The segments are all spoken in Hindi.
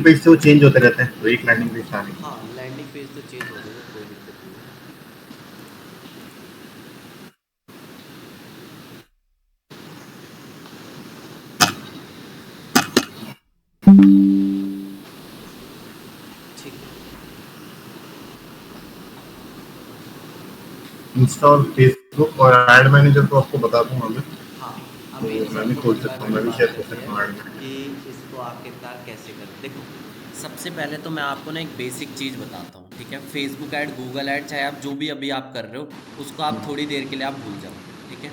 पेज से वो चेंज होते रहते हैं, तो एक लैंडिंग पेज था नहीं। हाँ, लैंडिंग पेज तो चेंज होते हैं, कोई दिक्कत नहीं है। ठीक है। इंस्टा और फेसबुक और एड मैनेजर तो आपको बता दूंगा मैं, हाँ, तो अभी मैं भी सबको खोल एक बार सकता हूँ, हम मैं भी बात शेयर कर करते सकता हैं हूँ एड में। कि इसको आखिरकार कैसे करें। देखो, सबसे पहले तो मैं आपको ना एक बेसिक चीज़ बताता हूँ, ठीक है। फेसबुक ऐड, गूगल ऐड, चाहे आप जो भी अभी आप कर रहे हो, उसको आप थोड़ी देर के लिए आप भूल जाओ, ठीक है।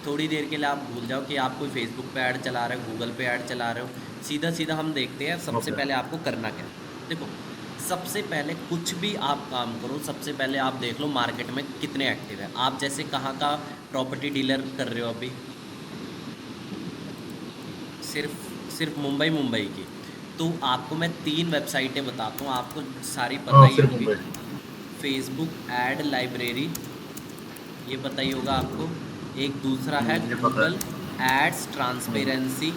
थोड़ी देर के लिए आप भूल जाओ कि आप कोई फेसबुक पे ऐड चला रहे हो, गूगल पे ऐड चला रहे हो। सीधा सीधा हम देखते हैं सबसे ओके। पहले आपको करना क्या है। देखो, सबसे पहले कुछ भी आप काम करो, सबसे पहले आप देख लो मार्केट में कितने एक्टिव है। आप जैसे कहाँ का प्रॉपर्टी डीलर कर रहे हो अभी? सिर्फ सिर्फ मुंबई मुंबई की। तो आपको मैं 3 वेबसाइटें बताता हूँ, आपको सारी पता हाँ, ही सिर्फ होंगी। मुंबई। फेसबुक ऐड लाइब्रेरी, ये पता ही होगा आपको। एक दूसरा है ये पता गूगल है। एड्स ट्रांसपेरेंसी,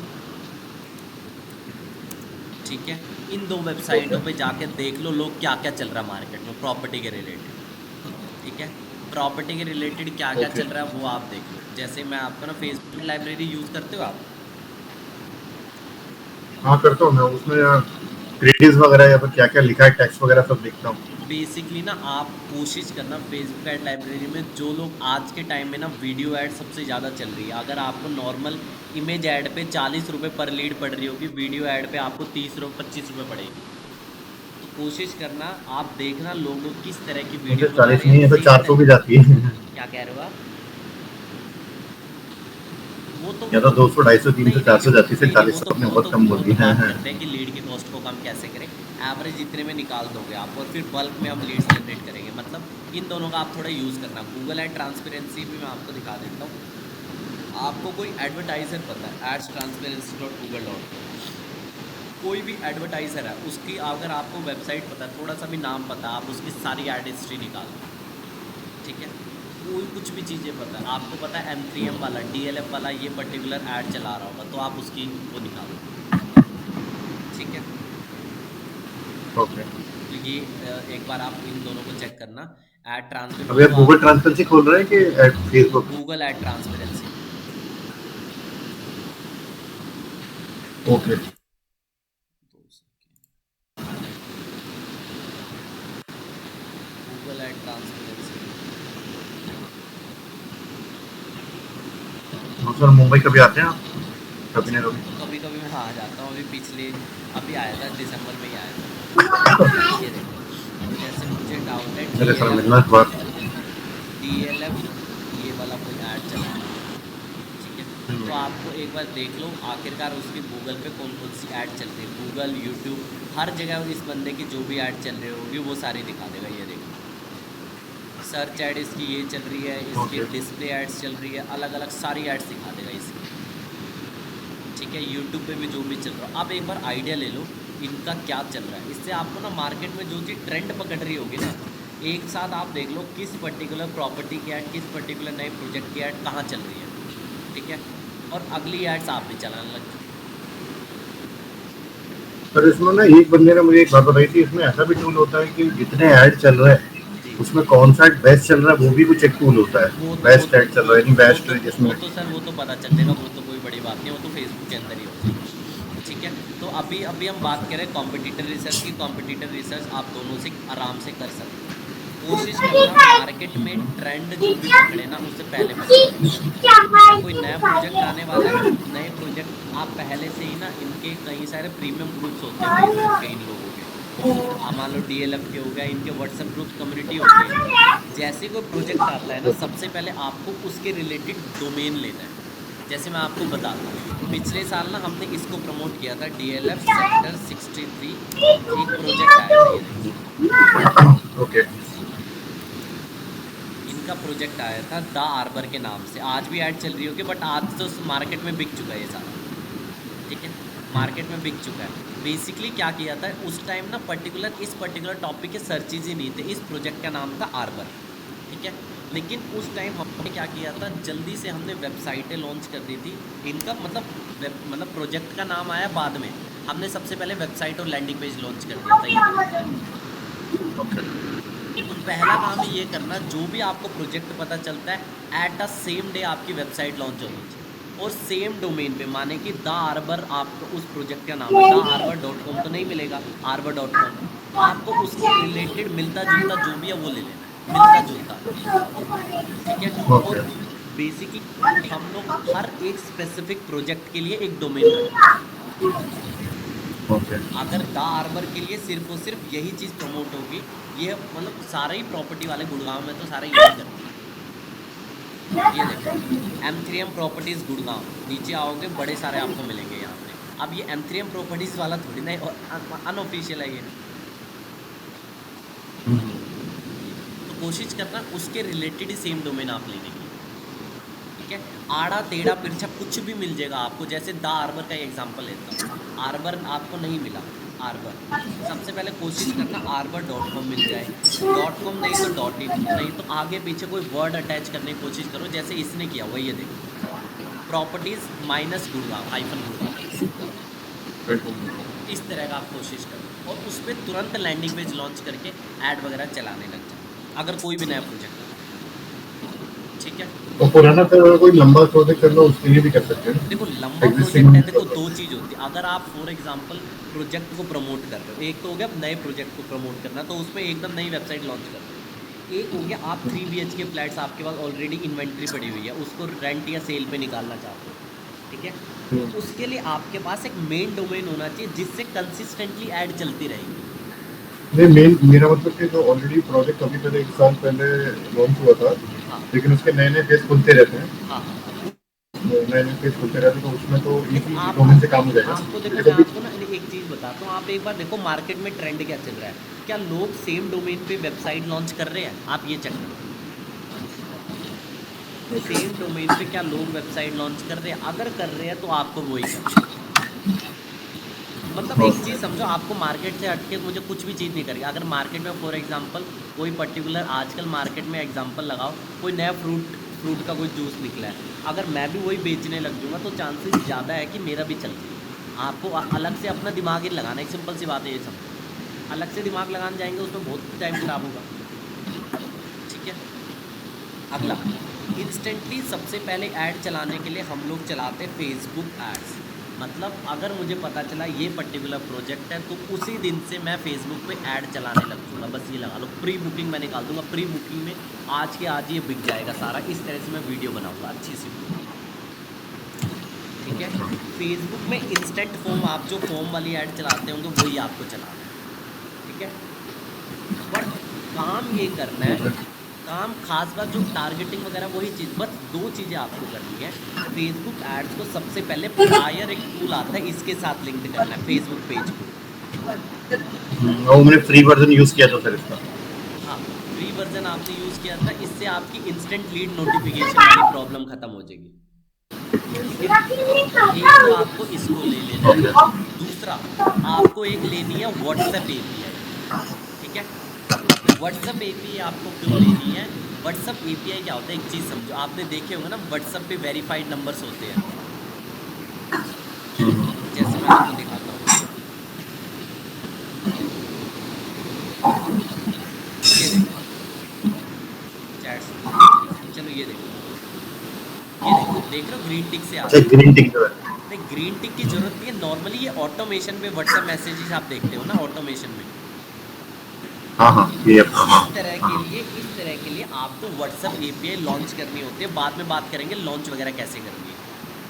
ठीक है। इन 2 ओके। वेबसाइटों पे जाके देख लो लोग क्या क्या चल रहा है मार्केट में प्रॉपर्टी के रिलेटेड, ठीक है। प्रॉपर्टी के रिलेटेड क्या क्या ओके। चल रहा है वो आप देख लो। जैसे मैं आपको ना, फेसबुक लाइब्रेरी यूज़ करते हो आप? हाँ, करता हूँ मैं उसमें क्रेडिट्स वगैरह या फिर क्या क्या लिखा है, टैक्स वगैरह सब देखता हूँ। बेसिकली ना आप कोशिश करना फेसबुक ऐड लाइब्रेरी में, जो लोग आज के टाइम में ना वीडियो ऐड सबसे ज़्यादा चल रही है। अगर आपको नॉर्मल इमेज ऐड पे 40 रुपये पर लीड पड़ रही होगी, वीडियो ऐड पे आपको 30 रुपये 25 रुपये पड़ेगी। तो कोशिश करना, आप देखना लोगों किस तरह की मुझे वीडियो बना 40 रहे हैं, नहीं है तो सेम 400 भी जाती है। क्या कह रहे हो आप? वो तो या वो तो तो 200, 250, 300, नहीं नहीं 400 जाती है, नहीं नहीं, 40 तो आपने बहुत कम बोल वो तो दिया बात है। करते हैं कि लीड की कॉस्ट को कम कैसे करें। एवरेज इतने में निकाल दोगे आप, और फिर बल्क में हम लीड्स जनरेट करेंगे। मतलब इन दोनों का आप थोड़ा यूज़ करना। गूगल एड ट्रांसपेरेंसी भी मैं आपको दिखा देता हूँ। आपको कोई एडवर्टाइज़र पता है, ads transparency dot Google dot com, कोई भी एडवर्टाइज़र है उसकी अगर आपको वेबसाइट पता है, थोड़ा सा भी नाम पता है, आप उसकी सारी एड हिस्ट्री निकाल लो, ठीक है। कोई कुछ भी चीज़ें पता है आपको, पता है M3M वाला, DLF वाला ये पर्टिकुलर ऐड चला रहा होगा, तो आप उसकी वो निकालो, ठीक है। ओके। तो ये एक बार आप इन दोनों को चेक करना। ऐड ट्रांसफर वो अभी आप तो गूगल आप ट्रांसपेरेंसी खोल रहे हैं कि Facebook? Google add transparency, okay. Google add transparency. हाँ सर, मुंबई कभी आते हैं आप? कभी जी, नहीं कभी। कभी कभी मैं आ जाता हूँ। अभी आया था, दिसंबर में ही आया था। ये देखो, जैसे मुझे डाउट है मेरे सर DLF, मिलना इस बार। DLF ये वाला कोई ऐड चला है, ठीक है। तो आपको एक बार देख लो आखिरकार उसके गूगल पे कौन कौन सी ऐड चल रही है। गूगल, यूट्यूब, हर जगह इस बंदे की जो भी ऐड चल रही होगी वो सारी दिखा देगा। ये देखो, सर्च ऐड इसकी ये चल रही है, इसकी ओके। डिस्प्ले एड्स चल रही है, अलग अलग सारी एड्स दिखा देगा इसकी, ठीक है। यूट्यूब पे भी जो भी चल रहा है, आप एक बार आइडिया ले लो इनका क्या चल रहा है। इससे आपको ना मार्केट में जो चीज़ ट्रेंड पकड़ रही होगी ना, एक साथ आप देख लो किस पर्टिकुलर प्रॉपर्टी की ऐड, किस पर्टिकुलर नए प्रोजेक्ट की ऐड कहाँ चल रही है, ठीक है। और अगली एड्स आप भी चलाने लग जाओ। पर इसमें ना एक बंदे ने मुझे एक बात बताई थी, इसमें ऐसा भी टूल होता है कि जितने ऐड चल रहे हैं जी, उसमें कौन सा बेस्ट चल रहा है, वो भी कुछ एक टूल होता है। बेस्ट ऐड चल रहा है, नहीं बेस्ट जिसमें। वो तो सर वो तो पता चल जाएगा, वो तो कोई बड़ी बात नहीं है, वो तो फेसबुक के अंदर ही हो जाएगा, ठीक है। तो अभी अभी हम बात करें कॉम्पिटिटर रिसर्च की। कॉम्पिटिटर रिसर्च आप दोनों से आराम से कर सकते हो। कोशिश करना मार्केट में ट्रेंड जो भी पकड़े ना उससे पहले पकड़ने की। अगर कोई नया प्रोजेक्ट आने वाला है, नए प्रोजेक्ट आप पहले से ही ना, इनके कई सारे प्रीमियम ग्रुप्स होते हैं फेसबुक के इन लोगों के। अब मान लो DLF के हो गया, इनके व्हाट्सएप ग्रुप कम्युनिटी होती है इनकी। जैसे कोई प्रोजेक्ट आता है ना, सबसे पहले आपको उसके रिलेटेड डोमेन लेना है। जैसे मैं आपको बताता हूँ, पिछले साल ना हमने इसको प्रमोट किया था, DLF सेक्टर 63 एक प्रोजेक्ट आया था, ये देखो, ओके। इनका प्रोजेक्ट आया था द आर्बर के नाम से। आज भी ऐड चल रही होगी, बट आज तो मार्केट में बिक चुका है ये सारा, ठीक है। मार्केट में बिक चुका है। बेसिकली क्या किया था उस टाइम ना, इस पर्टिकुलर टॉपिक के सर्चेज ही नहीं थे। इस प्रोजेक्ट का नाम था आर्बर, ठीक है। लेकिन उस टाइम हमने क्या किया था, जल्दी से हमने वेबसाइटें लॉन्च कर दी थी। इनका मतलब प्रोजेक्ट का नाम आया बाद में, हमने सबसे पहले वेबसाइट और लैंडिंग पेज लॉन्च कर दिया था ये। ओके। तो पहला काम है ये करना, जो भी आपको प्रोजेक्ट पता चलता है एट अ सेम डे आपकी वेबसाइट लॉन्च होनी चाहिए और सेम डोमेन पे, माने कि द आर्बर आपको उस प्रोजेक्ट का नाम है, द आर्बर डॉट कॉम तो नहीं मिलेगा, आर्बर डॉट कॉम, आपको उसके रिलेटेड मिलता जुलता जो भी है वो ले लेना है, मिलता जुलता, ठीक है। ओके। और बेसिकली हम लोग हर एक स्पेसिफिक प्रोजेक्ट के लिए एक डोमेन रखते हैं। ओके। अगर द आर्बर के लिए सिर्फ और सिर्फ यही चीज़ प्रमोट होगी, ये मतलब सारे ही प्रॉपर्टी वाले गुड़गांव में तो सारे यही करते हैं। ये देखो M3M प्रॉपर्टीज़ गुड़गांव, नीचे आओगे बड़े सारे आपको मिलेंगे यहाँ पे। अब ये M3M प्रॉपर्टीज़ वाला थोड़ी ना अनऑफिशियल है ये, तो कोशिश करना उसके रिलेटेड ही सेम डोमेन आप लेने की, ठीक है। आड़ा टेढ़ा तिरछा कुछ भी मिल जाएगा आपको, जैसे द आर्बर का एग्जांपल लेता हूँ, आर्बर आपको नहीं मिला, आर्बर सबसे पहले कोशिश करना arbor.com मिल जाए, .com नहीं तो .in, नहीं तो आगे पीछे कोई वर्ड अटैच करने की कोशिश करो, जैसे इसने किया हुआ, ये देखो properties minus Gurgaon hyphen Gurgaon, इस तरह का आप कोशिश करो और उस पर तुरंत लैंडिंग पेज लॉन्च करके ऐड वगैरह चलाने लग जाओ अगर कोई भी नया प्रोजेक्ट है, ठीक है। तो पुराना तो कोई लंबा प्रोजेक्ट करना उसके लिए भी कर सकते हैं देखो ना, लंबा एग्जिस्टिंग। प्रोजेक्ट है, देखो दो चीज़ होती है, अगर आप फॉर एग्जांपल प्रोजेक्ट को प्रमोट कर रहे हो, एक तो हो गया नए प्रोजेक्ट को प्रमोट करना, तो उसमें एकदम नई वेबसाइट लॉन्च कर रहे हो, एक हो गया आप 3 BHK फ्लैट्स आपके पास ऑलरेडी इन्वेंट्री पड़ी हुई है, उसको रेंट या सेल पे निकालना चाहते हो, ठीक है। तो उसके लिए आपके पास एक मेन डोमेन होना चाहिए जिससे कंसिस्टेंटली ऐड चलती रहेगी। नहीं, मेन मेरा मतलब कि जो ऑलरेडी प्रोजेक्ट अभी पहले 1 साल पहले लॉन्च हुआ था, हाँ लेकिन उसके नए नए पेज खुलते रहते हैं, हाँ। नए नए पेज खुलते रहते हैं, तो उसमें तो देखो इसी आप डोमेन से काम हो जाएगा। आपको देखो, देखो मैं भी। आपको ना एक चीज़ बताता हूँ, आप एक बार देखो मार्केट में ट्रेंड क्या चल रहा है, क्या लोग सेम डोमेन पे वेबसाइट लॉन्च कर रहे हैं, आप ये चेक करो, सेम डोमेन पे क्या लोग वेबसाइट लॉन्च कर रहे हैं, अगर कर रहे हैं तो आपको वही करना है। मतलब एक चीज़ समझो, आपको मार्केट से हटके मुझे कुछ भी चीज़ नहीं करेगी, अगर मार्केट में फॉर एग्जांपल कोई पर्टिकुलर आजकल मार्केट में एग्जांपल लगाओ, कोई नया फ्रूट का कोई जूस निकला है, अगर मैं भी वही बेचने लग जाऊँगा तो चांसेस ज़्यादा है कि मेरा भी चल जाए। आपको अलग से अपना दिमाग ही लगाना है, सिंपल सी बात है ये समझो, अलग से दिमाग लगाने जाएंगे उसमें बहुत टाइम खराब होगा, ठीक है। अगला, इंस्टेंटली सबसे पहले ऐड चलाने के लिए हम लोग चलाते हैं फेसबुक एड्स, मतलब अगर मुझे पता चला ये पर्टिकुलर प्रोजेक्ट है तो उसी दिन से मैं फेसबुक पे ऐड चलाने लग दूँगा, बस ये लगा लो, प्री बुकिंग मैं निकाल दूँगा, प्री बुकिंग में आज के आज ये बिक जाएगा सारा, इस तरह से मैं वीडियो बनाऊँगा अच्छी सी, ठीक है। फेसबुक में इंस्टेंट फॉर्म, आप जो फॉर्म वाली ऐड चलाते होंगे वही आपको चलाना है, ठीक है। बट काम ये करना है, काम खास बात जो टारगेटिंग वगैरह वही चीज़, बस दो चीज़ें आपको करनी है। फेसबुक एड्स को सबसे पहले प्रायर एक टूल आता है, इसके साथ लिंक्ड करना है फेसबुक पेज को। वो मैंने फ्री वर्जन यूज किया था सर इसका। हाँ, फ्री वर्जन आपने यूज़ किया था, इससे आपकी इंस्टेंट लीड नोटिफिकेशन वाली प्रॉब्लम खत्म हो जाएगी, ठीक है। एक तो आपको इसको ले लेना है, दूसरा आपको एक लेनी है व्हाट्सएप API, ठीक है। व्हाट्सएप API आपको क्यों लेनी है, व्हाट्सएप API क्या होता है, एक चीज़ समझो, आपने देखे होंगे ना व्हाट्सएप पे वेरीफाइड नंबर्स होते हैं, जैसे मैं आपको दिखाता हूँ, ये देखो चैट्स, चलो ये देखो, ये देखो देख रहे हो ग्रीन टिक से आ अच्छा, रहा है, ग्रीन टिक जो है। नहीं ग्रीन टिक की जरूरत नहीं है, नॉर्मली ये ऑटोमेशन पे व्हाट्सएप मैसेजेस आप देखते हो ना ऑटोमेशन में, हाँ हाँ, ये इस तरह के लिए आपको व्हाट्सएप API लॉन्च करनी होती है, बाद में बात करेंगे लॉन्च वगैरह कैसे करनी है,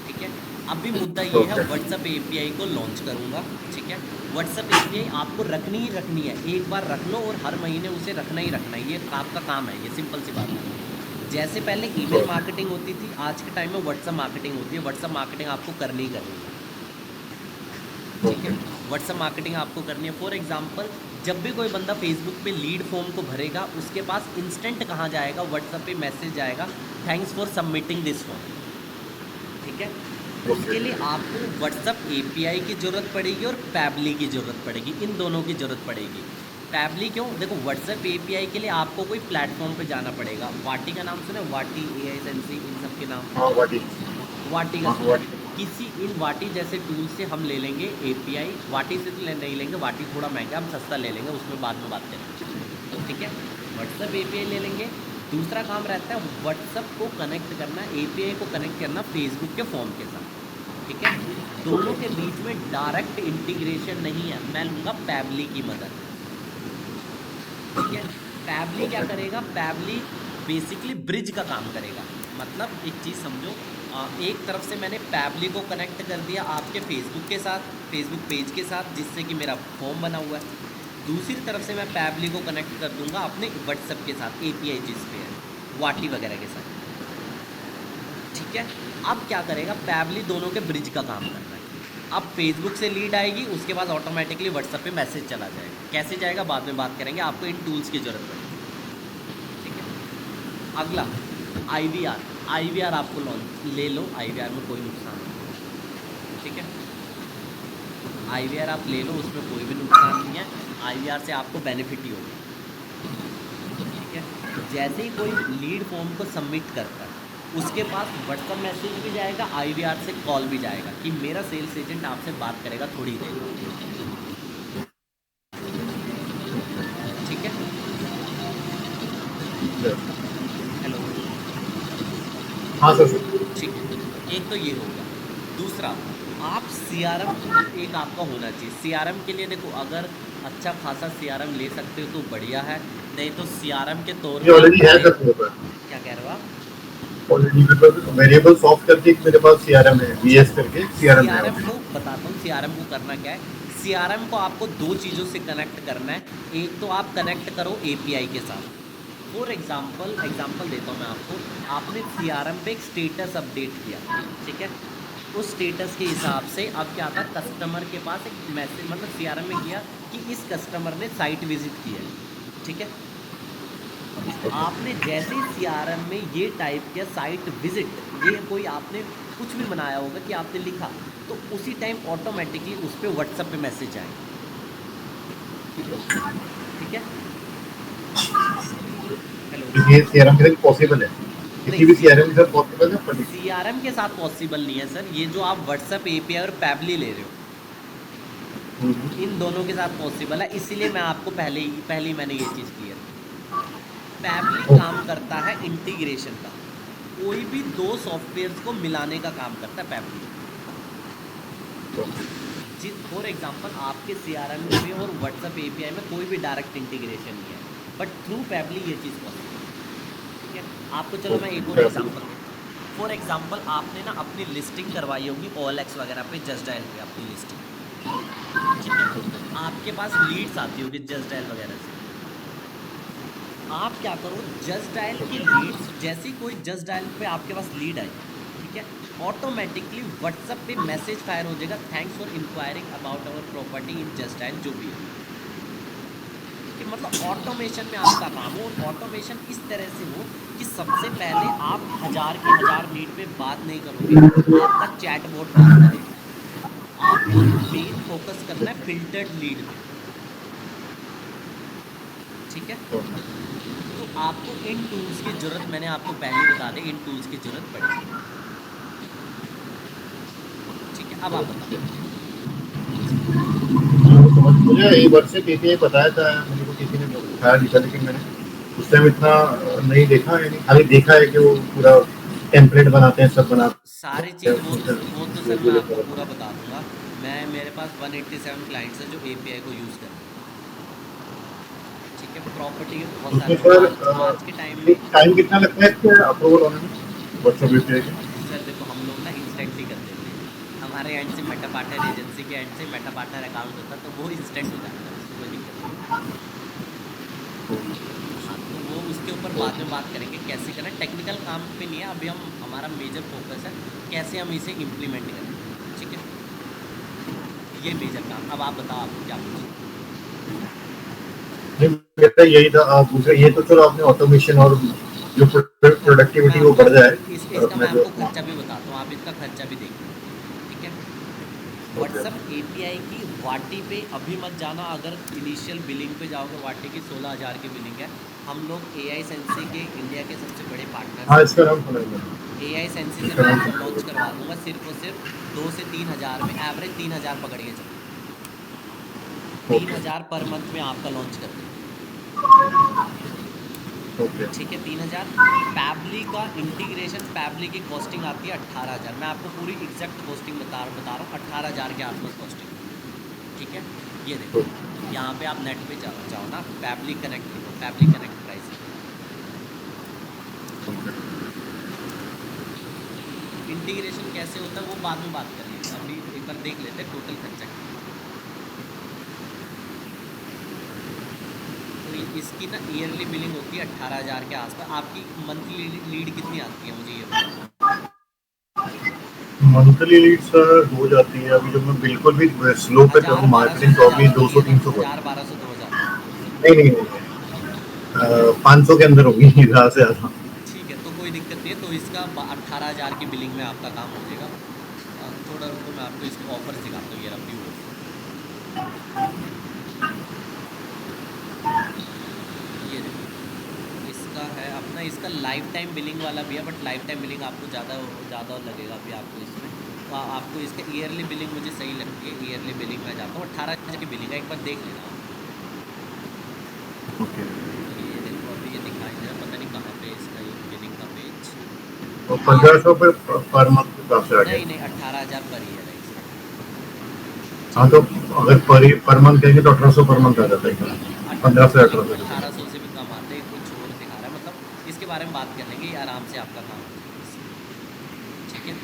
ठीक है। अभी मुद्दा ये है, व्हाट्सएप API को लॉन्च करूँगा, ठीक है। व्हाट्सएप API आपको रखनी ही रखनी है, एक बार रख लो और हर महीने उसे रखना ही रखना है, ये आपका काम है, ये सिंपल सी बात है। जैसे पहले ईमेल मार्केटिंग होती थी, आज के टाइम में व्हाट्सएप मार्केटिंग होती है, व्हाट्सएप मार्केटिंग आपको करनी ही करनी है, ठीक है। व्हाट्सएप मार्केटिंग आपको करनी है, फॉर एग्जांपल जब भी कोई बंदा फेसबुक पे लीड फॉर्म को भरेगा, उसके पास इंस्टेंट कहाँ जाएगा, व्हाट्सएप पे मैसेज जाएगा, thanks for submitting this form, ठीक है। उसके लिए आपको व्हाट्सएप API की ज़रूरत पड़ेगी और पैबली की ज़रूरत पड़ेगी, इन दोनों की ज़रूरत पड़ेगी। पैबली क्यों, देखो व्हाट्सएप API के लिए आपको कोई प्लेटफॉर्म पे जाना पड़ेगा, वाटी का नाम सुने, वाटी AISNC इन सब के नाम, हाँ, वाटी। वाटी का हाँ, सुना, वाटी। किसी इन वाटी जैसे टूल से हम ले लेंगे एपीआई। वाटी से तो नहीं लेंगे, वाटी थोड़ा महंगा, हम सस्ता ले लेंगे, उसमें बाद में बात करेंगे। ठीक है, व्हाट्सअप एपीआई ले लेंगे। दूसरा काम रहता है व्हाट्सअप को कनेक्ट करना, एपीआई को कनेक्ट करना फेसबुक के फॉर्म के साथ। ठीक है, दोनों के बीच में डायरेक्ट इंटीग्रेशन नहीं है, मैं लूँगा पैबली की मदद। ठीक है, पैबली क्या करेगा, पैबली बेसिकली ब्रिज का काम करेगा। मतलब एक चीज़ समझो, एक तरफ से मैंने पैबली को कनेक्ट कर दिया आपके फेसबुक के साथ, फेसबुक पेज के साथ, जिससे कि मेरा फॉर्म बना हुआ है। दूसरी तरफ से मैं पैबली को कनेक्ट कर दूंगा अपने व्हाट्सएप के साथ, एपीआई जिस पे है, वाटी वगैरह के साथ। ठीक है, अब क्या करेगा, पैबली दोनों के ब्रिज का काम कर रहा है। अब फेसबुक से लीड आएगी, उसके बाद ऑटोमेटिकली व्हाट्सएप पे मैसेज चला जाएगा। कैसे जाएगा बाद में बात करेंगे, आपको इन टूल्स की ज़रूरत पड़ेगी। ठीक है, अगला IVR। IVR आपको ले लो, IVR में कोई नुकसान नहीं। ठीक है, IVR आप ले लो, उसमें कोई भी नुकसान नहीं है। IVR से आपको बेनिफिट ही होगा। ठीक है, जैसे ही कोई लीड फॉर्म को सबमिट करता है, उसके पास व्हाट्सअप मैसेज भी जाएगा, IVR से कॉल भी जाएगा कि मेरा सेल्स एजेंट आपसे बात करेगा थोड़ी देर में। ठीक है, हेलो, हाँ सर। ठीक है, एक तो ये होगा। दूसरा, आप CRM एक आपका होना चाहिए। CRM के लिए देखो, अगर अच्छा खासा CRM ले सकते हो तो बढ़िया है, नहीं तो CRM के तौर ये पे ऑलरेडी है सर मेरे पास। क्या कह रहे हो आप? ऑलरेडी मेरे पास वेरिएबल सॉफ्ट करके एक मेरे पास सीआरएम है, वीएस करके सीआरएम है CRM को ऑलरेडी। बताता हूँ, CRM को करना क्या है। CRM को आपको दो चीज़ों से कनेक्ट करना है। एक तो आप कनेक्ट करो API के साथ। फॉर एग्जाम्पल देता हूँ मैं आपको। आपने CRM पे एक स्टेटस अपडेट किया, ठीक है, उस स्टेटस के हिसाब से अब क्या था, कस्टमर के पास एक मैसेज, मतलब CRM में किया कि इस कस्टमर ने साइट विजिट की है। ठीक है, आपने जैसे ही CRM में ये टाइप किया साइट विजिट, ये कोई आपने कुछ भी बनाया होगा कि आपने लिखा, तो उसी टाइम ऑटोमेटिकली उस पर व्हाट्सएप पे मैसेज आएगा। ठीक है, हेलो, ये सीआरएम के साथ पॉसिबल है, किसी भी नहीं, सीआरएम के साथ पॉसिबल है पर CRM के साथ पॉसिबल नहीं है सर। ये जो आप व्हाट्सएप API और पैबली ले रहे हो, इन दोनों के साथ पॉसिबल है। इसीलिए मैं आपको पहले ही मैंने ये चीज़ क्लियर की। पैबली काम करता है इंटीग्रेशन का, कोई भी दो सॉफ्टवेयर्स को मिलाने का काम करता है पैबली। जी, फॉर एग्जांपल आपके CRM में और व्हाट्सएप API में कोई भी डायरेक्ट इंटीग्रेशन नहीं है, बट थ्रू पैबली ये चीज़ पॉसिबल है। ठीक है, आपको चलो मैं एक और एग्जांपल देता हूँ। फॉर एग्जांपल आपने ना अपनी लिस्टिंग करवाई होगी OLX वगैरह पे, जस्ट डायल पे अपनी लिस्टिंग। ठीक है, आपके पास लीड्स आती होगी जस्ट डायल वगैरह से। आप क्या करो, जस्ट डायल की लीड्स, जैसे ही कोई जस्ट डायल पे आपके पास लीड आई, ठीक है, ऑटोमेटिकली व्हाट्सएप पे मैसेज फायर हो जाएगा, thanks for inquiring about our property in Just Dial, जो भी है। कि मतलब ऑटोमेशन में आपका काम हो, और ऑटोमेशन इस तरह से हो कि सबसे पहले आप 1000 लीड पे बात नहीं करोगे, आपका चैट बोट बात करेगा। आपको मेन फोकस करना है फिल्टर्ड लीड पे। ठीक है, तो आपको इन टूल्स की ज़रूरत, मैंने आपको पहले बता दें, इन टूल्स की ज़रूरत पड़ेगी। ठीक है, अब आप बताओ। मुझे एक बार से एपीआई बताया था, मुझे को किसी ने बताया नहीं था, लेकिन मैंने उस टाइम इतना नहीं देखा, यानी खाली देखा है कि वो पूरा टेम्पलेट बनाते हैं, सब सारी बनाते हैं चीज़ वो तो सर मैं आपको पूरा बता दूंगा। मेरे पास 187 क्लाइंट्स हैं जो API को यूज़ करते हैं। ठीक है, प्रॉपर्टी के बहुत उसमें सारे सर आज के टाइम में। टाइम कितना लगता है इसके अप्रूवल होने में व्हाट्सएप एपीआई के? सर देखो, हम लोग ना इंस्टेंटली कर देते हैं। हमारे एंड से मेटा पार्टनर एजेंसी के एंड से मेटा पार्टनर अकाउंट होता है, तो वो इंस्टेंट हो जाता है, उसको कोई दिक्कत नहीं। हाँ, तो वो उसके ऊपर बाद में बात करेंगे कैसे करना है, टेक्निकल काम पे नहीं है अभी। हमारा मेजर फोकस है कैसे हम इसे इम्प्लीमेंट करें। ठीक है, ये मेजर काम। अब आप बताओ, आपको क्या पूछना? मेरा यही था। दूसरा ये तो चलो आपने ऑटोमेशन और जो मैं प्रोडक्टिविटी वो आपको बढ़ जाए, और इसका अपना मैं जो आपको खर्चा भी बताता हूँ, आप इसका खर्चा भी देखिए। ठीक है, ओके व्हाट्सएप API की वाटी पे अभी मत जाना। अगर इनिशियल बिलिंग पे जाओगे, वाटी की 16,000 की बिलिंग है। हम लोग AI सेंसी के इंडिया के सबसे बड़े पार्टनर्स हाँ, हैं। इसका नाम सुना है मैंने। AI सेंसी से इसका मैं नाम आपको सुना लॉन्च है। करवा दूंगा सिर्फ और सिर्फ 2 से 3 हज़ार में, एवरेज 3 हज़ार पकड़ के चलो। तीन ओके। हज़ार पर मंथ में आपका लॉन्च कर देंगे। ओके। ठीक है, 3 हज़ार। पैबली का इंटीग्रेशन, पैबली की कॉस्टिंग आती है 18,000। मैं आपको पूरी एग्जैक्ट कॉस्टिंग बता रहा हूँ, 18,000 के आसपास कॉस्टिंग। ठीक है, ये देखो, यहाँ पे आप नेट पे जाओ ना, पैबली कनेक्ट लिखो, पैबली कनेक्ट प्राइसिंग। इंटीग्रेशन कैसे होता है वो बाद में बात कर लेंगे, अभी एक बार देख लेते हैं टोटल खर्चा कितना। तो इसकी ना ईयरली बिलिंग होती है 18,000 के आसपास। आपकी मंथली लीड कितनी आती है, मुझे ये बताओ। मंथली लीड सर हो जाती है अभी, जब मैं बिल्कुल भी स्लो पे हज़ार करूँ बारह सौ मार्केटिंग से तो अभी ज़्यादा नहीं है ना, 200-300 पर। 1,000 1200 2,000। नहीं नहीं नहीं, 500 के अंदर होगी ज़्यादा से ज़्यादा। ठीक है, तो कोई दिक्कत नहीं है। तो इसका 18,000 की बिलिंग में आपका काम हो जाएगा। थोड़ा रुको, मैं आपको इसके ऑफर्स दिखाता हूँ, ये रहा व्यूअर्स। ये देखो, इसका है अपना, इसका लाइफ टाइम बिलिंग वाला भी है, बट लाइफ टाइम बिलिंग आपको ज़्यादा ज़्यादा लगेगा अभी आपको इसमें। तो आपको इसका ईयरली बिलिंग मुझे सही लगती है। ईयरली बिलिंग में जाता हूँ, 18,000 की बिलिंग है, एक बार देख लेना आप। ओके। ये देखो, अभी ये दिखाई दे रहा, पता नहीं कहाँ पे है इसका ये बिलिंग का पेज। तो ये 1500 देखो, पे पर मंथ के हिसाब से आ नहीं गया। नहीं, 18,000 पर ईयर है इसका। हाँ, ठीक तो है, अगर पर मंथ कहेंगे तो 1800 पर मंथ आ जाता है। 15 से नहीं, 1800। 1800 से भी कम आते हैं, कुछ और दिखा रहा है। मतलब इसके बारे में बात कर लेंगे, ये आराम से आपका काम हो जाएगा इससे। ठीक है,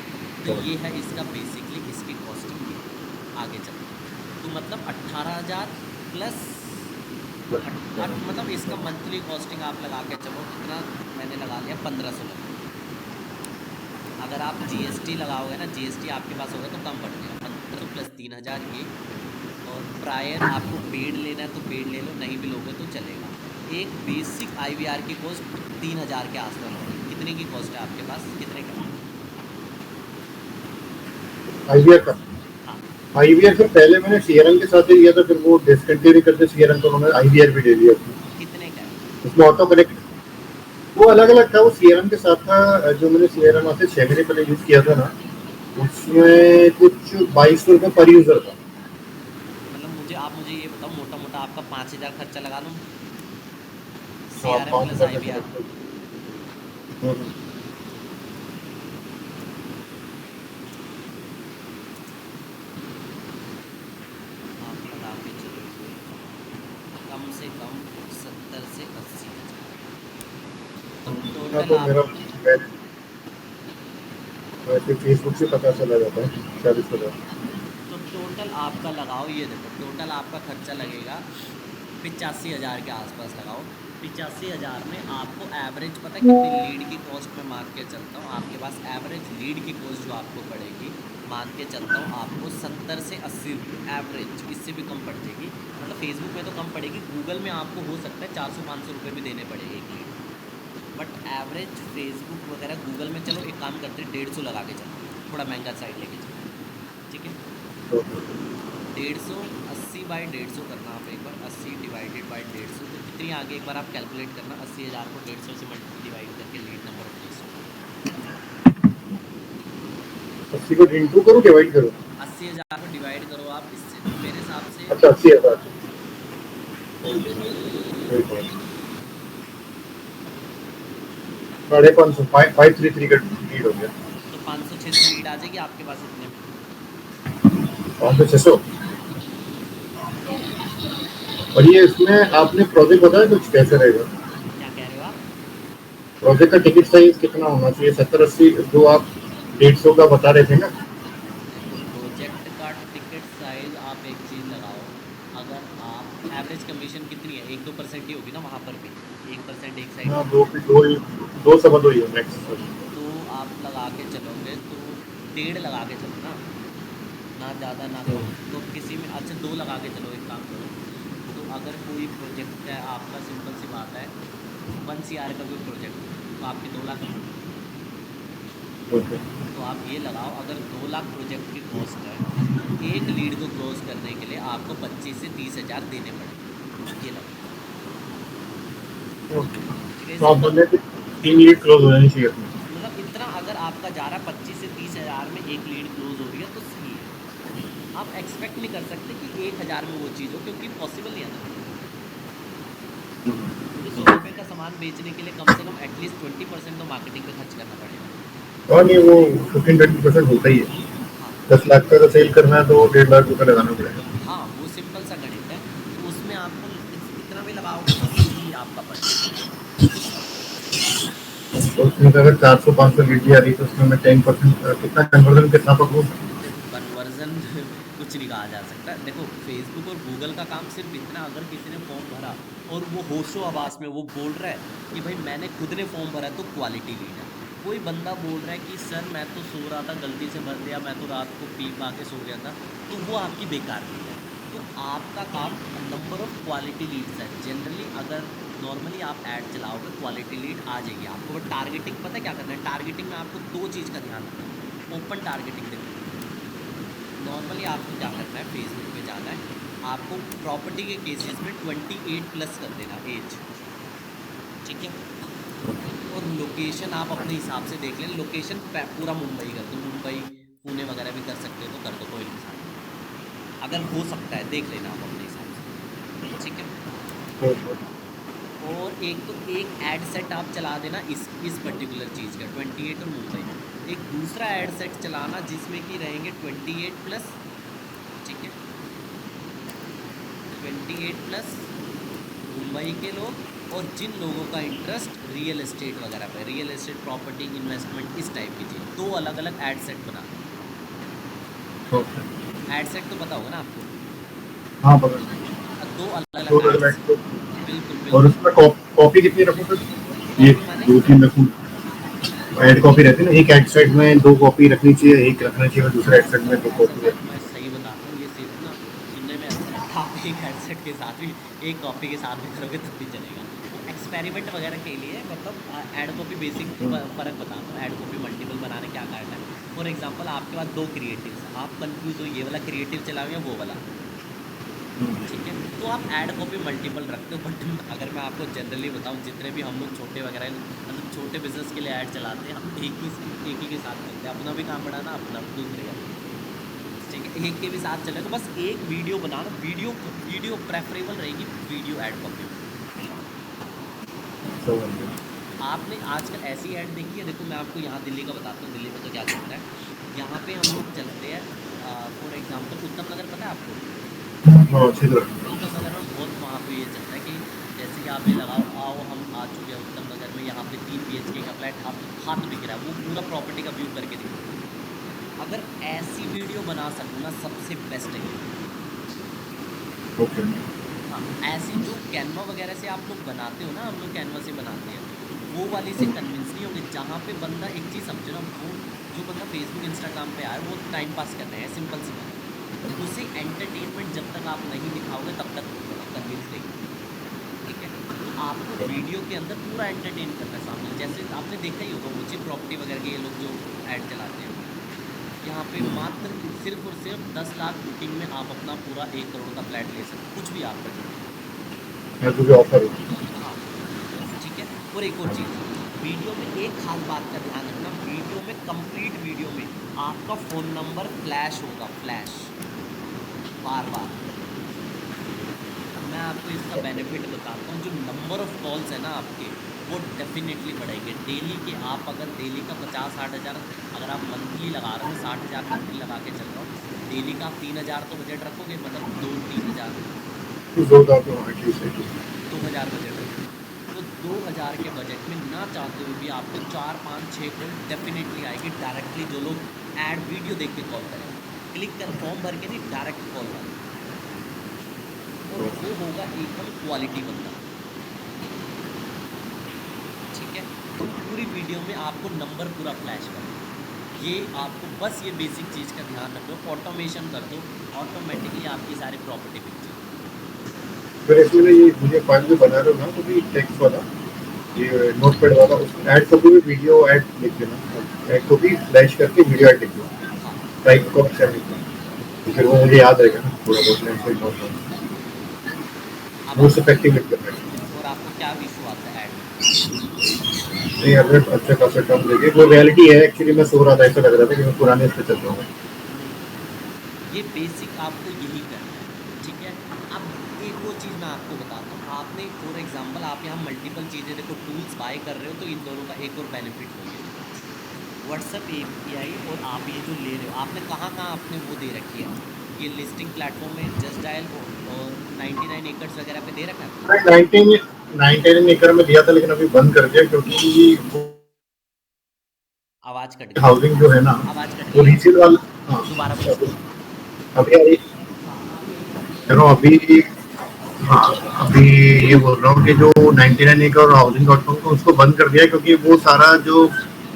तो ये है इसका बेसिकली इसकी कॉस्टिंग ये है। आगे चलते हैं, तो मतलब 18,000 प्लस मतलब इसका मंथली कॉस्टिंग आप लगा के चलो कितना, मैंने लगा लिया 1,500 लगा। अगर आप GST लगाओगे ना, GST आपके पास होगा तो कम पड़ जाएगा। 1,500 प्लस 3,000 ये। और प्रायर आपको पेड लेना है तो पेड ले लो, नहीं भी लोगे तो चलेगा। एक बेसिक IVR की कॉस्ट 3,000 के आसपास पड़ेगी। कितने की कॉस्ट है आपके पास, कितने का? आईवीआर का। हाँ, आईवीआर से पहले मैंने सीआरएम के साथ ही लिया था, फिर वो डिसकंटिन्यू करते सीआरएम, तो उन्होंने आईवीआर भी दे दिया। कितने का है? उसमें ऑटो कनेक्ट वो अलग अलग था, वो सीआरएम के साथ था। जो मैंने सीआरएम आज से 6 महीने पहले यूज किया था ना, उसमें कुछ 2200 रुपये पर यूजर था। मतलब मुझे ये बताओ, मोटा मोटा आपका 5,000 खर्चा लगा दूँ, हाँ, CRM पाँच प्लस हजार IVR। का। आप लगा के चलोगे कम से कम 70 से 80 हज़ार। तो हाँ, टोटल तो आप, मेरा वैसे फेसबुक से पता चला जाता है 40,000। तो टोटल आपका लगाओ, ये देखो टोटल आपका खर्चा लगेगा 85,000 के आसपास लगाओ। 85,000 में आपको एवरेज पता है कितनी लीड की कॉस्ट में मान के चलता हूँ आपके पास, एवरेज लीड की कॉस्ट जो आपको पड़ेगी, मान के चलता हूँ आपको 70 से 80 रुपये एवरेज, इससे भी कम पड़ जाएगी। मतलब फेसबुक में तो कम पड़ेगी, गूगल में आपको हो सकता है 400-500 रुपये भी देने पड़ेंगे एक लीड। बट एवरेज फेसबुक वगैरह गूगल में, चलो एक काम करते हैं 150 लगा के चलते हैं, थोड़ा महंगा साइड लेके चलते हैं। ठीक है, तो 150, 80/150 करना आप एक बार, 80 डिवाइडेड बाई 150 तो कितनी आगे, एक बार आप कैलकुलेट करना। 80,000 को 150 से डिवाइड करके लीड नंबर ऑफ लीड्स। 80 को इंटू करूँ डिवाइड करूँ? 80,000 को डिवाइड करो आप इससे, तो मेरे हिसाब से अच्छा, 80,000। साढ़े 500, 533 का लीड हो गया। तो 500-600 लीड आ जाएगी आपके पास इतने में। 500-600। और ये इसमें आपने प्रोजेक्ट बताया कुछ कैसे रहेगा? क्या कह रहे हो आप? प्रोजेक्ट का टिकट साइज कितना होना चाहिए? 70-80 जो आप 150 का बता रहे थे ना? देखो, प्रोजेक्ट का टिकट साइज़ आप एक चीज़ लगाओ, अगर आप एवरेज कमीशन कितनी है, 1-2% ही होगी ना वहाँ पर भी, 1% एक साइड हाँ, पे। दो दो दो सवा दो ही है मैक्स। तो आप लगा के चलोगे तो 1.5 लगा के चलो ना, ना ज़्यादा ना कम। तो किसी में अच्छा 2 लगा के चलो, एक काम करो। तो अगर कोई प्रोजेक्ट है आपका, सिंपल सी बात है, 1 CR का कोई प्रोजेक्ट है तो आपके 2 लाख। ओके। तो आप ये लगाओ, अगर 2 लाख प्रोजेक्ट की कॉस्ट है तो एक लीड को क्लोज करने के लिए आपको 25 से 30 हज़ार देने पड़ेंगे। ये लगाओ। ओके। ठीक है, तो आप सिंपल। बोल रहे थे 3 लीड क्लोज हो जानी चाहिए अपनी। मतलब इतना अगर आपका जा रहा है 25 से 30 हज़ार में एक लीड क्लोज हो रही है तो सही है। आप एक्सपेक्ट नहीं कर सकते कि 1 हज़ार में वो चीज़ हो, क्योंकि पॉसिबल नहीं है ना। क्योंकि 100 रुपये का सामान बेचने के लिए कम से कम एटलीस्ट 20% तो मार्केटिंग पे खर्च करना पड़ेगा। और नहीं वो 15-20% होता ही है। हाँ 10 लाख का सेल करना है तो 1.5 लाख रुपये लगाना पड़ेगा। हाँ, वो सिंपल सा गणित है। तो उसमें आपको इतना भी लगाओगे तो सही आपका पड़ जाएगा। तो उसमें से अगर 400-500 लीड भी आ रही है तो उसमें मैं 10% कितना कन्वर्जन कितना पकड़ूँ? देखो कन्वर्जन कुछ नहीं कहा जा सकता। देखो फेसबुक और गूगल का काम सिर्फ इतना, अगर किसी ने फॉर्म भरा और वो होशो आवाज़ में वो बोल रहा है कि भाई मैंने खुद ने फॉर्म भरा है, तो क्वालिटी लीड है। कोई बंदा बोल रहा है कि सर मैं तो सो रहा था गलती से भर दिया, मैं तो रात को पी पा के सो गया था, तो वो आपकी बेकार लीड है। तो आपका काम नंबर ऑफ क्वालिटी लीड्स है। जनरली अगर नॉर्मली आप ऐड चलाओगे क्वालिटी लीड आ जाएगी आपको, बट टारगेटिंग पता है क्या करना है? टारगेटिंग में आपको दो चीज़ का ध्यान रखना है। ओपन टारगेटिंग देखो, नॉर्मली आपको क्या करना है, फेसबुक पे जाना है, आपको प्रॉपर्टी के केसेस में 28+ कर देना एज। ठीक है, और लोकेशन आप अपने हिसाब से देख लें। लोकेशन पूरा मुंबई कर दो, मुंबई पुणे वगैरह भी कर सकते हो तो कर दो, कोई नुकसान नहीं। अगर हो सकता है देख लेना आप अपने हिसाब से। ठीक है, और एक तो एक ऐड सेट आप चला देना इस पर्टिकुलर चीज़ का 28 और मुंबई। एक दूसरा ऐड सेट चलाना जिसमें कि रहेंगे 28+। ठीक है, 28+ मुंबई के लोग, और जिन लोगों का इंटरेस्ट रियल एस्टेट वगैरह पे, रियल एस्टेट प्रॉपर्टी इन्वेस्टमेंट इस टाइप की चीज़, दो अलग अलग ऐड सेट बना दो। ओके। ऐड सेट तो पता होगा ना आपको? हाँ पकड़ लेंगे। दो अलग तो अलग अगर मैं एड्स। बिल्कुल और बिल्कुल। उसमें कॉपी कितनी रखूँ सर? ये कॉपी माने? 2-3 रखूँ? ऐड कॉपी रहती है ना, एक ऐड सेट में 2 कॉपी रखनी चाहिए, एक रखना चाहिए और दूसरे ऐड सेट ऐसा में 2 ऐसा कॉपी मैं रखनी मैं सही बताता हूँ, ये सिर्फ ना सुनने में अच्छा लगता है। आप एक हेडसेट के साथ भी, एक कॉपी के साथ भी करोगे तब भी चलेगा। वो एक्सपेरिमेंट वगैरह के लिए, मतलब ऐड कॉपी बेसिक चाहिए। फ़र्क बताता हूँ। ऐड कॉपी मल्टीपल बनाने क्या कारण है? फॉर एग्जांपल आपके पास दो क्रिएटिव्स, आप कंफ्यूज हो ये वाला क्रिएटिव चलाओ या वो वाला। ठीक है, तो आप ऐड कॉपी मल्टीपल रखते हो। बट अगर मैं आपको जनरली बताऊं, जितने भी हम लोग छोटे वगैरह, मतलब छोटे बिजनेस के लिए ऐड चलाते हैं, हम एक ही के साथ करते हैं। अपना भी काम बढ़ाना, अपना दूसरे का भी। ठीक है, एक के भी साथ चले तो बस एक वीडियो बनाना। वीडियो वीडियो प्रेफरेबल रहेगी वीडियो ऐड कॉपी में। समझ गया। आपने आजकल ऐसी ऐड देखी है? देखो मैं आपको यहाँ दिल्ली का बताता हूँ, दिल्ली में तो क्या चलता है। यहाँ पे हम लोग चलते हैं, फॉर एग्जांपल उत्तम नगर पता है आपको? हाँ अच्छी तरह। उत्तम नगर में बहुत वहाँ पे ये चलता है कि जैसे कि आप ये लगाओ, आओ हम आ चुके हैं उत्तम नगर में, यहाँ पे 3 BHK का फ्लैट हाथ बिक रहा है, वो पूरा प्रॉपर्टी का व्यू करके दिखाओ। अगर ऐसी वीडियो बना सकूँ ना, सबसे बेस्ट है ये। ओके। हाँ, ऐसी जो कैनवा वगैरह से आप लोग बनाते हो ना, हम लोग कैनवा से बनाते हैं, वो वाली से कन्विंस नहीं होंगे। जहाँ पे बंदा, एक चीज़ समझो ना, वो जो बंदा फेसबुक इंस्टाग्राम पे आए वो टाइम पास कर रहे हैं, सिंपल सी बात है। उसे एंटरटेनमेंट जब तक आप नहीं दिखाओगे तब तक कन्विंस नहीं होगा। ठीक है, तो आपको वीडियो के अंदर पूरा एंटरटेन करना है सामने। जैसे आपने देखा ही होगा मुझे प्रॉपर्टी वगैरह के ये लोग जो ऐड चलाते हैं, यहाँ पे मात्र सिर्फ और सिर्फ 10 लाख बुकिंग में आप अपना पूरा 1 करोड़ का फ्लैट ले सकते हो, कुछ भी आप कर। मैं तुझे ऑफर है। हाँ, ठीक है। और एक और चीज़, वीडियो में एक खास बात का ध्यान रखना, वीडियो में, कंप्लीट वीडियो में आपका फ़ोन नंबर फ्लैश होगा, फ्लैश, बार बार। मैं आपको इसका बेनिफिट बताता हूँ। जो नंबर ऑफ़ कॉल्स है ना आपके, वो डेफिनेटली बढ़ेंगे। डेली के आप अगर डेली का 50-60 हज़ार, अगर आप मंथली लगा रहे हो, 60 हज़ार मंथली लगा के चल रहा हो, डेली का आप 3 हज़ार तो बजट रखोगे, मतलब 2-3 हज़ार, तू 2 दांत तो एटलीस्ट है। 2 हज़ार बजट रखो। तो 2 हज़ार के बजट में ना चाहते हुए भी आपको 4-5-6 कॉल डेफिनेटली आएगी डायरेक्टली। जो लोग ऐड वीडियो देख के कॉल करेंगे, क्लिक कर फॉर्म भर के नहीं, डायरेक्ट कॉल वाले। और वो होगा एकदम क्वालिटी बंदा। ठीक है, तो पूरी वीडियो में आपको नंबर पूरा फ्लैश कर, ये आपको बस ये बेसिक चीज़ का ध्यान रखो। ऑटोमेशन कर दो, ऑटोमेटिकली आपकी सारी प्रॉपर्टी पिक जाएगी। फिर इसमें ना ये मुझे फाइल जो बना रहे हो ना तो भी टेक्स्ट वाला ये नोटपैड वाला उस ऐड को भी वीडियो ऐड लिख देना, ऐड को भी फ्लैश करके वीडियो ऐड लिख दो, हाँ टाइप को अच्छा लिख दो, तो फिर वो मुझे याद रहेगा ना थोड़ा बहुत लेंस से बहुत अब मोस्ट आपको इफेक्टिव लिख देना है। और आपको क्या इशू आता है ऐड में? नहीं अगर अच्छा खासा कम देगी वो रियलिटी है, एक्चुअली मैं सो रहा था, ऐसा लग रहा था कि मैं पुराने इस पे चल रहा हूँ। नहीं नहीं, ये बेसिक आपको यही करना है, ठीक है। अब एक और चीज़ मैं आपको बताता हूँ, आपने फॉर एग्जांपल आप यहाँ मल्टीपल चीज़ें देखो टूल्स बाय कर रहे हो, तो इन दोनों का एक और बेनिफिट हो ये देखो, व्हाट्सएप एपीआई और आप ये जो ले रहे हो, आपने कहाँ कहाँ आपने वो दे रखी है, ये लिस्टिंग प्लेटफॉर्म में जस्ट डायल और 99 एकर्स वगैरह पे दे रखा है आपने? 19 एकड़ में दिया था लेकिन अभी बंद कर दिया क्योंकि आवाज़ कट गई, हाउसिंग जो है ना आवाज़ कट वो गई आपकी, रीसेल वाला। हाँ दोबारा बोलो। अभी अभी कह रहा हूँ अभी। हाँ अभी ये बोल रहा हूँ कि जो 99 एकड़ और हाउसिंग डॉट कॉम को उसको बंद कर दिया है क्योंकि वो सारा जो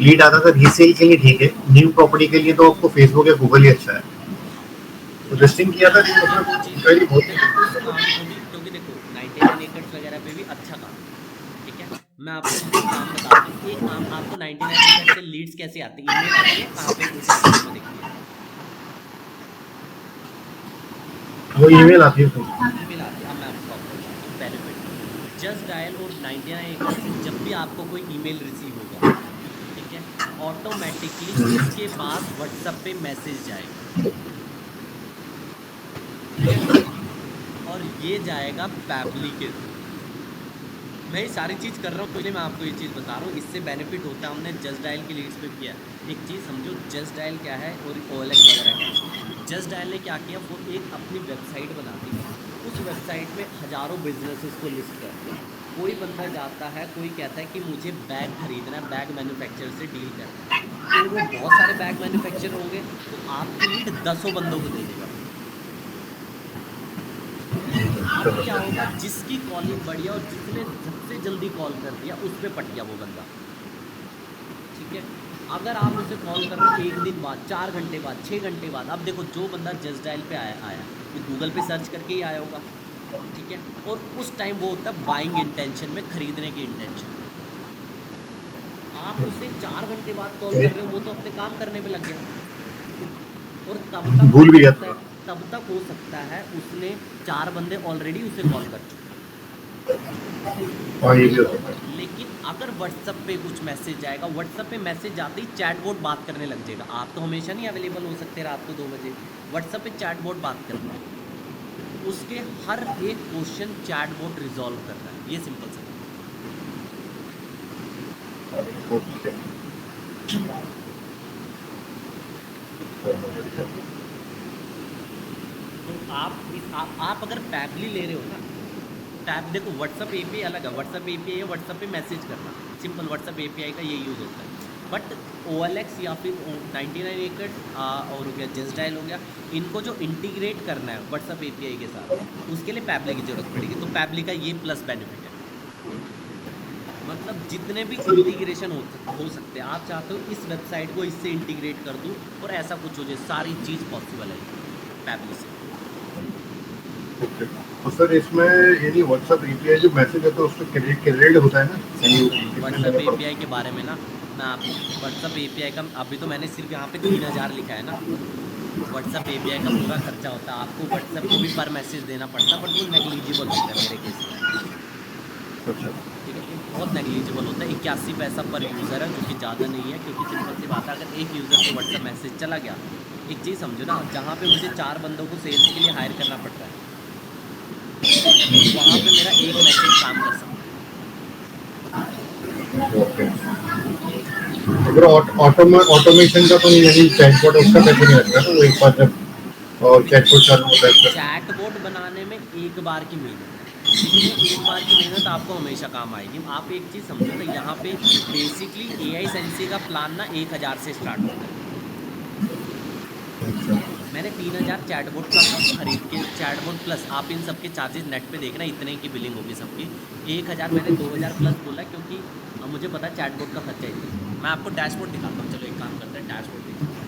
लीड आता था रीसेल के लिए ठीक है, न्यू प्रॉपर्टी के लिए तो आपको फेसबुक या गूगल ही अच्छा है। तो मैं लिस्टिंग किया था मैं लेकिन एक उसमें वो चीज़ पहले और देखो बहुत। उस काम को भी, क्योंकि देखो 99 एकर्स वगैरह पे भी अच्छा काम है, ठीक है। मैं आपको वो काम बताता हूँ, एक काम आपको 99 एकड़ से लीड्स कैसे आती है, ईमेल आती है कहाँ पे उस वेबसाइट में देखी है? वो ईमेल आती है उसमें। ईमेल आती है। अब मैं आपको आपको बताता हूँ बेनिफिट। जस्ट डायल और 99 एकड़ से जब भी आपको कोई ईमेल रिसीव होगा, ठीक है, ऑटोमेटिकली उसके पास व्हाट्सएप पे मैसेज जाएगा, ठीक है, और ये जाएगा पैबली के थ्रू। मैं ये सारी चीज़ कर रहा हूँ, पहले मैं आपको ये चीज़ बता रहा हूँ, इससे बेनिफिट होता है। हमने जस्ट डायल की लीड्स पे किया है। एक चीज़ समझो, जस्ट डायल क्या है और ओएलएक्स वगैरह क्या है। जस्ट डायल ने क्या किया, वो एक अपनी वेबसाइट बना दी, उस वेबसाइट में हज़ारों बिजनेसेस को लिस्ट कर दिया। कोई बंदा जाता है, कोई कहता है कि मुझे बैग खरीदना है, बैग मैन्युफैक्चरर से डील करना है, और वो बहुत सारे बैग मैन्युफैक्चरर होंगे, तो आपकी लीड दसों बंदों को दे देगा। अब क्या होगा, जिसकी कॉलिंग बढ़िया और जिसने सबसे जल्दी कॉल कर दिया उस पे पट गया वो बंदा, ठीक है। अगर आप उसे कॉल कर रहे हो एक दिन बाद, 4 घंटे बाद, 6 घंटे बाद, अब देखो जो बंदा जस्ट डायल पे आया आया वो गूगल पे सर्च करके ही आया होगा, ठीक है, और उस टाइम वो होता है बाइंग इंटेंशन में, खरीदने की इंटेंशन में। आप उसे 4 घंटे बाद कॉल कर रहे हो, वो तो अपने काम करने पे लग गया, और तब तक भूल हो भी गया सकता है, था। तब तक हो सकता है उसने 4 बंदे ऑलरेडी उसे कॉल कर चुके हैं। हाँ ये भी हो सकता है। लेकिन अगर व्हाट्सएप पे कुछ मैसेज जाएगा, व्हाट्सएप पे मैसेज जाते ही चैटबॉट बात करने लग जाएगा। आप तो हमेशा नहीं अवेलेबल हो सकते रात को 2 बजे, व्हाट्सएप पे चैटबॉट बात कर रहा है, उसके हर एक क्वेश्चन चैटबॉट रिजॉल्व कर रहा है। ये सिंपल सा काम ओके। है। तो आप अगर पैबली ले रहे हो ना, टैब देखो, व्हाट्सअप एपीआई अलग है, व्हाट्सअप एपीआई है व्हाट्सअप पे मैसेज करना, सिंपल व्हाट्सअप एपीआई का ये यूज़ होता है। बट ओएलएक्स या फिर 99 एकड़ और हो गया, जस्ट डायल हो गया, इनको जो इंटीग्रेट करना है व्हाट्सअप एपीआई के साथ, उसके लिए पैबली की ज़रूरत पड़ेगी। तो पैबली का ये प्लस बेनिफिट है, मतलब जितने भी इंटीग्रेशन हो सकते हैं, आप चाहते हो इस वेबसाइट को इससे इंटीग्रेट कर दूँ और ऐसा कुछ हो जाए, सारी चीज़ पॉसिबल है पैबली से। ओके। और सर इसमें ये नहीं व्हाट्सएप एपीआई जो मैसेज होता है उसमें क्रेडिट होता है ना, कितने व्हाट्सएप लेने एपीआई पड़ते के बारे में ना, मैं आपको व्हाट्सएप एपीआई का अभी तो मैंने सिर्फ यहाँ पे 3,000 लिखा है ना। व्हाट्सएप एपीआई का पूरा खर्चा होता है, आपको व्हाट्सएप को भी पर मैसेज देना पड़ता है, बट वो नेग्लिजिबल होता है मेरे केस में, हैं? अच्छा। ठीक है, वो बहुत नेग्लिजिबल होता है। 81 पैसा पर यूज़र है, जो कि ज़्यादा नहीं है, क्योंकि सिंपल सी बात है, अगर एक यूज़र से व्हाट्सएप मैसेज चला गया, एक चीज़ समझो ना, जहाँ पे मुझे 4 बंदों को सेल्स के लिए हायर करना पड़ रहा है, वहाँ पे मेरा एक मैसेज काम कर सकता है। ओके। अगर ऑटोमेशन का तो नहीं, यानी चैटबॉट उसका पैसे नहीं लगता ना, वो एक बार जब और देखो, चैटबॉट चालू होता है तो। चैटबॉट बनाने में एक बार की मेहनत है, लेकिन वो एक बार की मेहनत आपको हमेशा काम आएगी। आप एक चीज़ समझो ना, यहाँ पे बेसिकली एआई सेंसी का प्लान ना 1,000 से स्टार्ट होता है। अच्छा। मैंने 3,000 चैटबॉट का खरीद के, चैटबॉट प्लस आप इन सबके चार्जेस नेट पे देखना, इतने की बिलिंग होगी सबकी। 1,000 मैंने 2,000 प्लस बोला, क्योंकि मुझे पता है चैटबॉट का खर्चा इतना है। मैं आपको डैशबोर्ड दिखाता हूँ, चलो एक काम करते हैं, डैशबोर्ड दिखाता हूँ।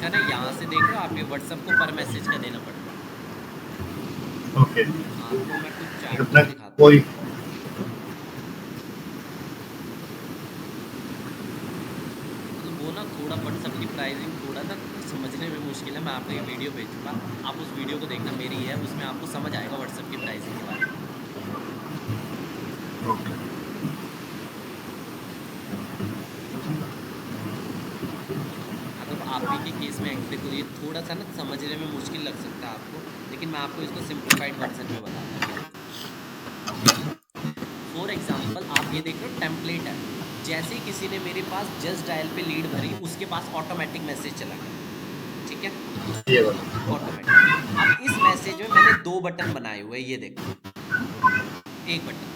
इसका ना यहाँ से देख रहे हो आप, ये व्हाट्सएप को पर मैसेज का देना पड़ता ओके, है। आपको मैं कुछ अपना चैटबॉट दिखाता हूँ। कोई मतलब वो ना थोड़ा व्हाट्सएप की प्राइसिंग थोड़ा ना समझने में मुश्किल है। मैं आपको ये वीडियो भेजूंगा, आप उस वीडियो को देखना, मेरी है, उसमें आपको समझ आएगा व्हाट्सएप की प्राइसिंग के बारे में। ओके, मतलब आप ही के केस में देखो, ये थोड़ा सा ना समझने में मुश्किल लग सकता है आपको, लेकिन मैं आपको इसको सिंप्लीफाइड वर्जन में बताता हूँ। ये देखो, फॉर एग्जांपल आप ये देख रहे हो टेम्पलेट है। जैसे ही किसी ने मेरे पास जस्ट डायल पे लीड भरी, उसके पास ऑटोमेटिक मैसेज चला गया, ठीक है, ये वाला ओके। ऑटोमेटिक। अब इस मैसेज में मैंने 2 बटन बनाए हुए हैं, ये देखो, एक बटन,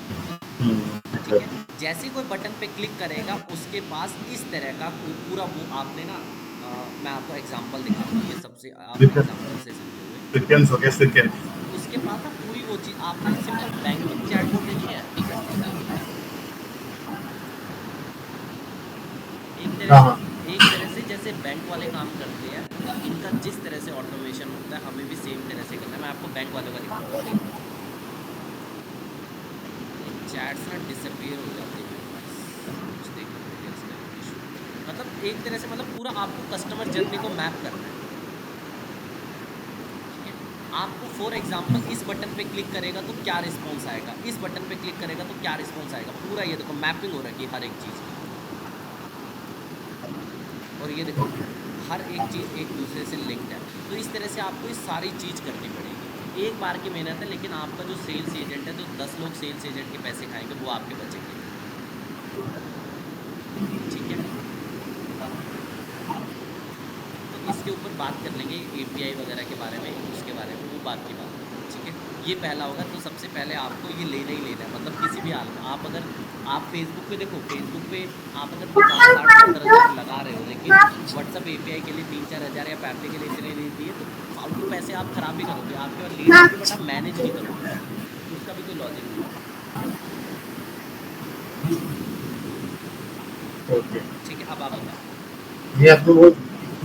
ठीक है। जैसे ही कोई बटन पे क्लिक करेगा, उसके पास इस तरह का पूरा वो आपने ना मैं आपको एग्जांपल दिखाता हूँ, ये सबसे आप एग्जांपल से समझोगे। सीक्वेंस हो गया, सीक्वेंस। उसके पास ना पूरी वो चीज़, आपने सिंपल बैंकिंग चैटबॉट देखी है, एक तरह हाँ से, हाँ, एक तरह से जैसे बैंक वाले काम करते हैं, इनका जिस तरह से ऑटोमेशन होता है, हमें भी सेम तरह से करना है। मैं आपको बैंक वालों का दिखाता हूँ, देखो, ये चैट्स ना डिसअपीयर हो जाते हैं मेरे पास, कुछ देखना पड़ेगा इसका इशू। मतलब एक तरह से, मतलब पूरा आपको कस्टमर जर्नी को मैप करना है, ठीक है। आपको फॉर एग्जांपल इस बटन पे क्लिक करेगा तो क्या रिस्पॉन्स आएगा, इस बटन पे क्लिक करेगा तो क्या रिस्पॉन्स आएगा, पूरा ये देखो मैपिंग हो रखी है हर एक चीज़ की। और ये देखो, हर एक चीज़ एक दूसरे से लिंक्ड है। तो इस तरह से आपको ये सारी चीज़ करनी पड़ेगी, एक बार की मेहनत है। लेकिन आपका जो सेल्स एजेंट है, जो 10 लोग सेल्स एजेंट के पैसे खाएंगे, वो आपके बचेंगे, ठीक है। तो इसके ऊपर बात कर लेंगे एपीआई वगैरह के बारे में, उसके बारे में वो बात की बात है, ठीक है। ये पहला होगा। तो सबसे पहले आपको ये लेना ही लेना है, मतलब किसी भी हाल में। आप अगर आप फेसबुक पे देखो, फेसबुक पे आप अगर 50, 60, 70 हज़ार लगा रहे हो, लेकिन व्हाट्सअप एपीआई के लिए 3, 4 हज़ार या पैपली के लिए इतने नहीं दिए, तो फालतू पैसे आप खराब ही करोगे, आपके पास लीड होगी बट आप मैनेज नहीं करोगे, उसका भी कोई लॉजिक नहीं है, ओके। ठीक है। अब आप बताओ। ये आपने वो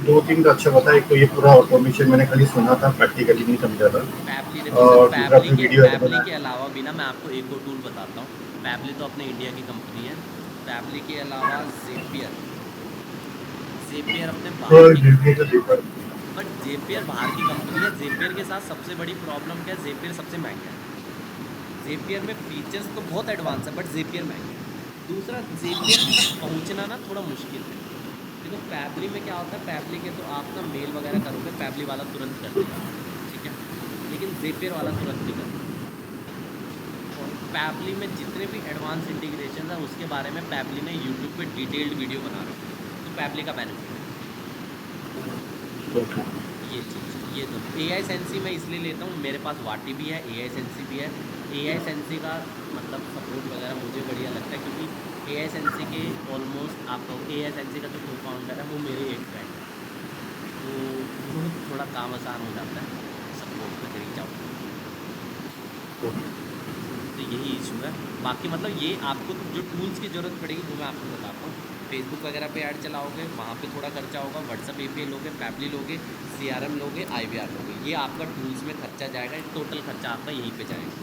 दो तीन का अच्छा बताया। एक तो ये पूरा ऑटोमेशन मैंने खाली सुना था, प्रैक्टिकली नहीं समझा था। पैपली देखो सर, और दूसरा आपने वीडियो है पैपली के बनाया। अलावा भी ना, मैं आपको एक और टूल बताता हूँ। पैपली तो अपने इंडिया की कंपनी है। पैपली के अलावा जेपियर, जेपियर अपने बाहर और की, रिव्यू तो देखा। बट जेपियर बाहर की कंपनी है। जेपियर के साथ सबसे बड़ी प्रॉब्लम क्या है, जेपियर सबसे महंगा है। जेपियर में फीचर्स तो बहुत एडवांस है, बट जेपियर महंगा है। दूसरा, जेपियर तक पहुंचना ना थोड़ा मुश्किल है। देखो पैपली में क्या होता है, पैपली के तो आप ना मेल वगैरह करोगे, पैपली वाला तुरंत कर देगा, ठीक है, लेकिन जेपियर वाला तुरंत नहीं करता। और पैपली में जितने भी एडवांस इंटीग्रेशन है, उसके बारे में पैपली ने यूट्यूब पे डिटेल्ड वीडियो बना रखी है। तो पैपली का बेनिफिट ओके। है ये चीज़, ये दोनों। ए आई सेंसी मैं इसलिए लेता हूँ, मेरे पास वाटी भी है, ए आई सेंसी भी है। ए आई सेंसी का मतलब सपोर्ट वगैरह मुझे बढ़िया लगता है, क्योंकि ए आई सेंसी के ऑलमोस्ट आप कहो, ए आई सेंसी का जो को फाउंडर है वो मेरे एक फ्रेंड है, तो वो थोड़ा काम आसान हो जाता है सपोर्ट पे रीच आउट। तो यही इशू है। बाकी मतलब ये आपको जो टूल्स की ज़रूरत पड़ेगी वो मैं आपको बताता हूँ। फेसबुक वगैरह पे ऐड चलाओगे, वहाँ पे थोड़ा खर्चा होगा। व्हाट्सअप एपीआई लोगे, पैपली लोगे, सीआरएम लोगे, आईवीआर लोगे, ये आपका टूल्स में खर्चा जाएगा। टोटल खर्चा आपका यहीं पे जाएगा,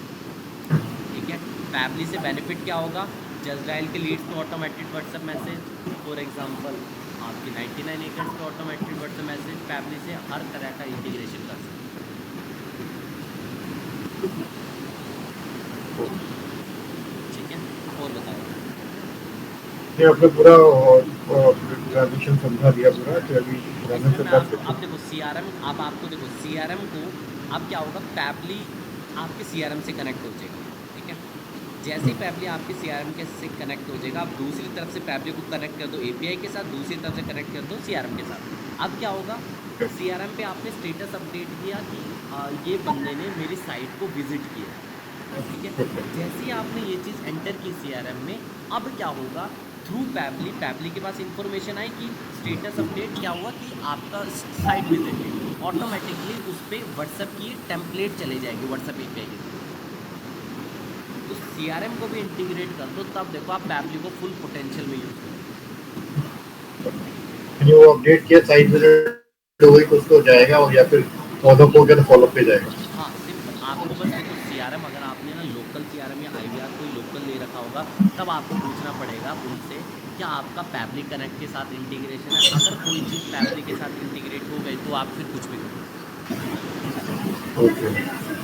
ठीक है। पैपली से बेनिफिट क्या होगा, जस्ट डायल के लीड्स पे automated WhatsApp message, for example आपकी 99 एकर्स पे ऑटोमेटेड व्हाट्सअप मैसेज। पैपली से हर तरह का इंटीग्रेशन कर सकते हैं, ठीक है। और बताओ। ये आपने पूरा ट्रांजिशन समझा दिया पूरा कि अभी पुराने इसमें से मैं कर आपको, सकते अब देखो सीआरएम, अब आपको देखो सीआरएम को, अब क्या होगा, पैपली आपके सीआरएम से कनेक्ट हो जाएगा, ठीक है। जैसे ही पैपली आपके सीआरएम के से कनेक्ट हो जाएगा, आप दूसरी तरफ से पैपली को कनेक्ट कर दो एपीआई के साथ, दूसरी तरफ से कनेक्ट कर दो सीआरएम के साथ। अब क्या होगा, हैं। सीआरएम पे आपने स्टेटस अपडेट किया कि ये बंदे ने मेरी साइट को विजिट किया, ठीक है। जैसे ही आपने ये चीज़ एंटर की सीआरएम में, अब क्या होगा, थ्रू पैपली, पैपली के पास इंफॉर्मेशन आई कि स्टेटस अपडेट क्या हुआ, कि आपका साइट विजिट है, ऑटोमेटिकली उस पर व्हाट्सएप की टेम्पलेट चले जाएगी व्हाट्सएप एपीआई के थ्रू। तो सीआरएम को भी इंटीग्रेट कर दो, तब देखो आप पैपली को फुल पोटेंशियल में यूज़ करो। वो अपडेट किया साइज विजिट हुई कुछ तो जाएगा, और या फिर फॉलो हो गया तो फॉलो पे जाएगा। हाँ, सिंपल आपको बस देखो सीआरएम अगर आपने ना लोकल सीआरएम या आईवीआर कोई लोकल ले रखा होगा, तब आपको पूछना पड़ेगा उनसे क्या आपका पैबली कनेक्ट के साथ इंटीग्रेशन है। अगर कोई चीज़ पैबली के साथ इंटीग्रेट हो गई तो आप फिर कुछ भी करो। ओके। ये चीज़ है।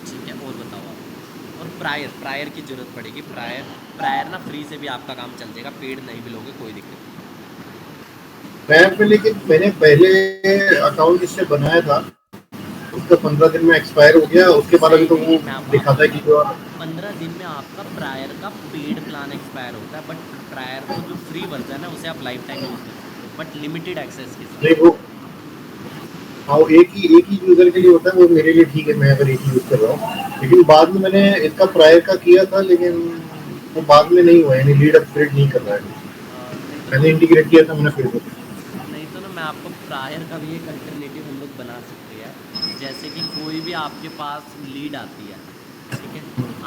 ठीक है, और बताओ आप। और प्रायर प्रायर की ज़रूरत पड़ेगी। प्रायर प्रायर ना फ्री से भी आपका काम चल जाएगा, पेड नहीं भी लोगे कोई दिक्कत नहीं। मैं पे, लेकिन मैंने पहले अकाउंट इससे बनाया था, उसका 15 दिन में एक्सपायर हो गया, उसके बाद अभी नहीं तो नहीं वो नहीं, मैं दिखा आपको था कि बताता जो। हूँ। 15 दिन में आपका प्रायर का पेड प्लान एक्सपायर होता है, बट प्रायर को जो फ्री वर्जन है उसे आप लाइफ टाइम यूज़ कर सकते हो, बट लिमिटेड एक्सेस के नहीं साथ। वो, हाँ वो एक ही यूजर के लिए होता है, वो मेरे लिए ठीक है, मैं अगर एक ही यूज कर रहा हूँ। लेकिन बाद में मैंने इसका प्रायर का किया था, लेकिन वो बाद में नहीं हुआ, यानी लीड अपग्रेड नहीं कर रहा है। नहीं तो ना मैंने इंटीग्रेट किया था मैंने फेसबुक। नहीं तो ना मैं आपको प्रायर का भी एक अल्टरनेटिव हम लोग बना सकते हैं। जैसे कि कोई भी आपके पास लीड आती है, ठीक है,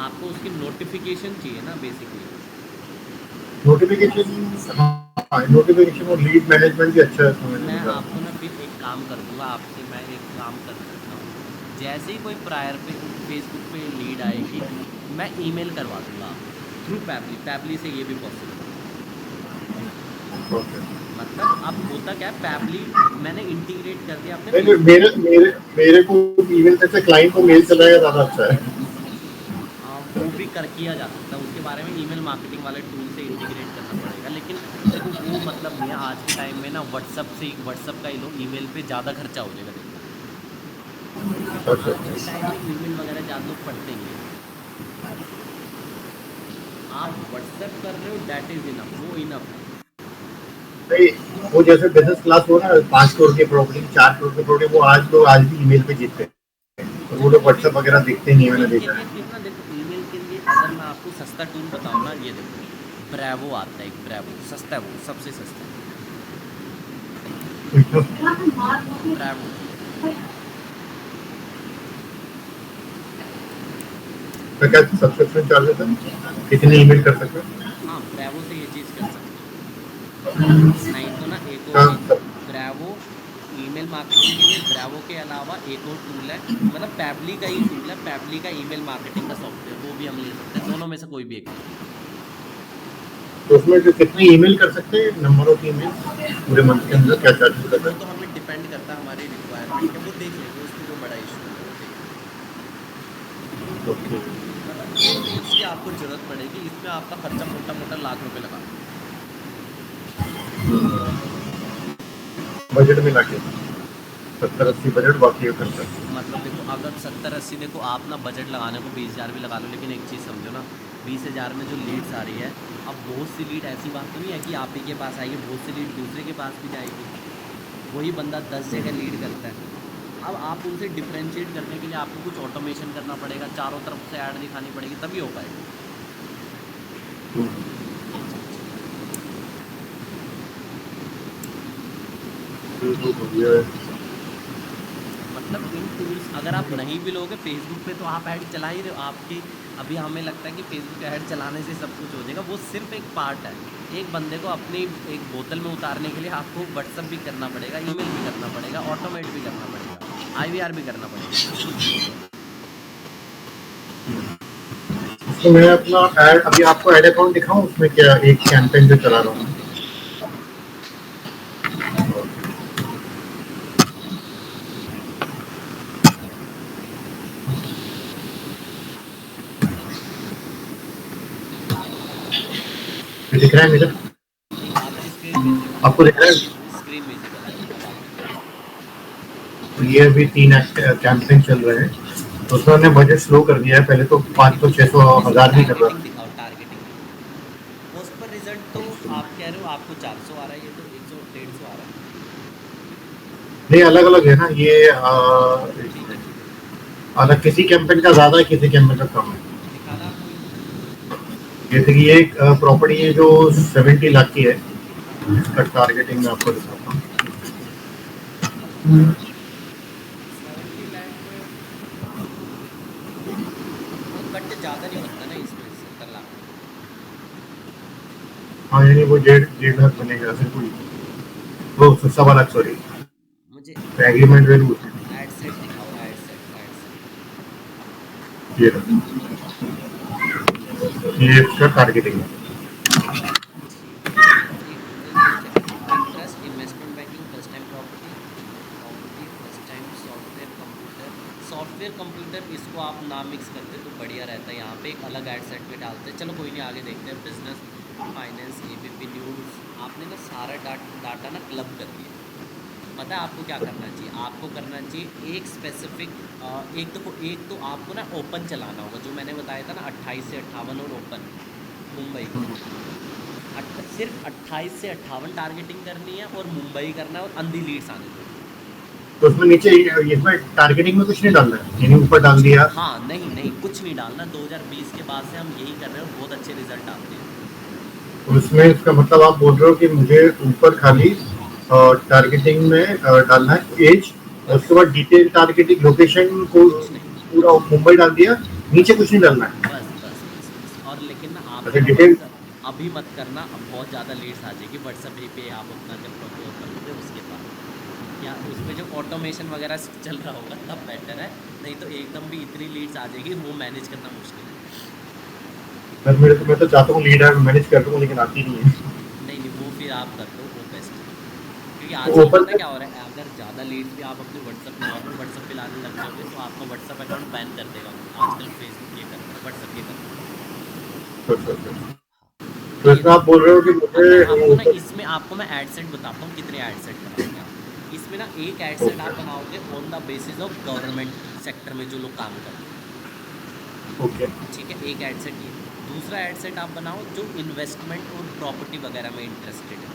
आपको उसकी नोटिफिकेशन चाहिए ना बेसिकली। नोटिफिकेशन, हाँ नोटिफिकेशन और लीड मैनेजमेंट भी अच्छा है समझ मैं लीजिए। आपको ना फिर एक काम कर दूंगा आपसे, मैं एक काम कर सकता हूँ। जैसे ही कोई प्रायर पे फेसबुक पे लीड आएगी, मैं ईमेल करवा दूंगा आपको थ्रू पैबली। पैबली से ये भी पॉसिबल है। ओके। मतलब अब होता क्या है, पैबली मैंने इंटीग्रेट कर दिया अपने नहीं नहीं, फेसबुक। मेरे मेरे मेरे को ईमेल से क्लाइंट को मेल चलाएगा ज़्यादा अच्छा है। वो भी कर किया जा सकता है, उसके बारे में ईमेल मार्केटिंग वाले टूल से इंटीग्रेट करना पड़ेगा। लेकिन देखो वो मतलब नहीं है, आज के टाइम में ना व्हाट्सअप का ही लो, ईमेल पे ज़्यादा खर्चा हो जाएगा। देखो अच्छा। आज के टाइम में ईमेल वगैरह ज़्यादा लोग पढ़ते नहीं है। आप व्हाट्सएप कर रहे हो, डैट इज़ इनफ, वो इनफ है। नहीं, वो जैसे बिजनेस क्लास हो ना, 5 करोड़ की प्रॉपर्टी, 4 करोड़ की प्रॉपर्टी, वो आज लोग आज भी ईमेल पे जीतते हैं, और वो चलो लोग व्हाट्सएप वगैरह देखते नहीं है, मैंने ईमेल के देखा लिए फिर ना देखो, ईमेल के लिए अगर मैं आपको सस्ता टूल बताऊँ ना, ये देखो ब्रेवो आता है एक। ब्रेवो सस्ता है, वो सबसे सस्ता है। है। ब्रेवो। तो क्या सब्सक्रिप्शन चार्जेस है, कितने ईमेल कर सकते हैं? हाँ, ब्रेवो से ये चीज़ कर सकते हो। नहीं तो ना एक और हाँ है सर। ब्रेवो। ईमेल मार्केटिंग के लिए ब्रेवो के अलावा एक और टूल है, मतलब पैबली का ही टूल है, पैबली का ईमेल मार्केटिंग का सॉफ्टवेयर, वो भी हम ले सकते हैं। दोनों में से कोई भी एक लो। तो उसमें जो कितने ईमेल कर सकते हैं, नंबर ऑफ ईमेल पूरे मंथ के अंदर क्या चार्जेस कर वो रहे तो हमें डिपेंड करता है हमारी रिक्वायरमेंट पे, वो देख लेंगे, उसमें कोई बड़ा इशू नहीं है, वो देख लेंगे। हैं? ओके। मतलब इन टूल्स की आपको ज़रूरत पड़ेगी, इसमें आपका खर्चा मोटा मोटा लाख रुपए लगा लो। बजट मिला के 70-80 बजट, बाकी का खर्चा। मतलब देखो अगर 70-80, देखो आप ना बजट लगाने को 20,000 भी लगा लो, लेकिन एक चीज़ समझो ना, 20,000 में जो लीड्स आ रही है, अब बहुत सी लीड ऐसी बात तो नहीं है कि आप ही के पास आएगी, बहुत सी लीड दूसरे के पास भी जाएगी। वही बंदा 10 जगह लीड करता है। अब आप उनसे डिफ्रेंशिएट करने के लिए आपको कुछ ऑटोमेशन करना पड़ेगा, चारों तरफ से ऐड दिखानी पड़ेगी, तभी हो पाएगा। ये चीज़ है। तो बढ़िया है। मतलब इन टूल्स अगर आप नहीं भी लोगे फेसबुक पे, तो आप ऐड चला ही रहे हो आपकी। अभी हमें लगता है कि फेसबुक ऐड चलाने से सब कुछ हो जाएगा, वो सिर्फ एक पार्ट है। एक बंदे को अपनी एक बोतल में उतारने के लिए आपको व्हाट्सअप भी करना पड़ेगा, ईमेल भी करना पड़ेगा, ऑटोमेट भी करना पड़ेगा, आईवीआर भी करना पड़ेगा। तो मैं अपना ऐड, अभी आपको ऐड अकाउंट दिखाऊं, उसमें क्या एक कैंपेन जो चला रहा हूँ। ये दिख रहा है मेरा? नहीं, आपकी स्क्रीन विजिबल है, आपको दिख रहा है? स्क्रीन विजिबल है, अब आप दिखाओ। तो ये अभी 3 कैंपेन चल रहे हैं, तो उसमें हमने बजट स्लो कर दिया है, पहले तो 500, 600, इसमें 1000 नहीं कर रहा टारगेटिंग था। दिखाओ, टारगेटिंग दिखाओ। कॉस्ट पर रिजल्ट तो आप कह रहे हो आपको 400 आ रहा है, ये तो 100 150 आ रहा है। नहीं, अलग अलग है ना ये, ठीक है ठीक है, अलग, किसी कैंपेन का ज्यादा है, किसी कैंपेन का कम है। दिखाना कोई। जैसे कि ये प्रॉपर्टी है जो 70 लाख की है, हाँ, इसका टारगेटिंग मैं आपको दिखाता हूँ। 70 लाख में वो कट ज़्यादा नहीं बनता ना इसमें, 70 लाख में। हाँ, यानी वो 1.5 लाख बनेगा, ऐसे कोई। सवा लाख सॉरी मुझे एग्रीमेंट वैल्यू एड सेट दिखाओ, एड सेट, एड सेट। ये ये इसका टारगेटिंग है। ठीक है, ये क्या है? Interest, investment banking, first time property, property first time, software computer. Software computer इसको आप ना मिक्स करते तो बढ़िया रहता है, यहाँ पे एक अलग एड सेट में डालते हैं। चलो कोई नहीं, आगे देखते हैं। Business, finance, ABP news. आपने ना सारा डाटा ना क्लब कर दिया। पता है आपको क्या करना चाहिए? आपको करना चाहिए एक स्पेसिफिक, एक तो आपको ना ओपन चलाना होगा, जो मैंने बताया था ना 28 से 58 और ओपन मुंबई का। सिर्फ 28 से 58 टारगेटिंग करनी है और मुंबई करना है और अंधी लीड्स आने दो। तो उसमें नीचे इसमें टारगेटिंग में कुछ नहीं डालना है, यानी ऊपर डाल कुछ नहीं, दिया। हाँ नहीं नहीं, कुछ नहीं डालना। 2020 के बाद से हम यही कर रहे हैं और बहुत अच्छे रिजल्ट आते हैं। तो उसमें इसका मतलब आप बोल रहे हो कि मुझे ऊपर खाली टारगेटिंग में डालना है एज, और बस, उसके बाद डिटेल टारगेटिंग लोकेशन को कुछ नहीं, पूरा मुंबई डाल दिया, नीचे कुछ नहीं डालना है। बस बस बस बस। और लेकिन ना आपको अच्छा ना डिटेल। व्हाट्सअप अभी मत करना, अब बहुत ज़्यादा लीड्स आ जाएगी। व्हाट्सअप पे आप अपना जब प्रॉपर कर लोगे उसके बाद, या उस पे जो ऑटोमेशन वगैरह चल रहा होगा तब बेटर है, नहीं तो एकदम भी इतनी लीड्स आ जाएगी वो मैनेज करना मुश्किल है। मैं तो चाहता हूँ लीडर मैनेज कर लूँ, लेकिन आती नहीं है। नहीं नहीं, वो फिर आप कर लो, वो बेस्ट है। क्योंकि तो आजकल ओपन पता है में क्या हो रहा है, अगर ज़्यादा लीड्स भी आप अपने व्हाट्सअप, नॉर्मल व्हाट्सअप पे लाने लग जाओगे तो आपका व्हाट्सअप अकाउंट बैन कर देगा। आजकल फेसबुक ये करता है, व्हाट्सअप ये करता है। तो, तो, तो, हाँ, तो तो ये इसमें आप देखो, बोल रहे हो कि अब मैं मुझे आपको ना ऊपर। इसमें आपको मैं एड सेट बताता हूँ कितने एड सेट बनाओगे आप। इसमें ना एक एड सेट ओके आप बनाओगे on the basis of government sector में जो लोग काम कर रहे हैं। ओके ठीक है, एक एड सेट ये। दूसरा एड सेट आप बनाओ जो इन्वेस्टमेंट और प्रॉपर्टी वगैरह में इंटरेस्टेड है।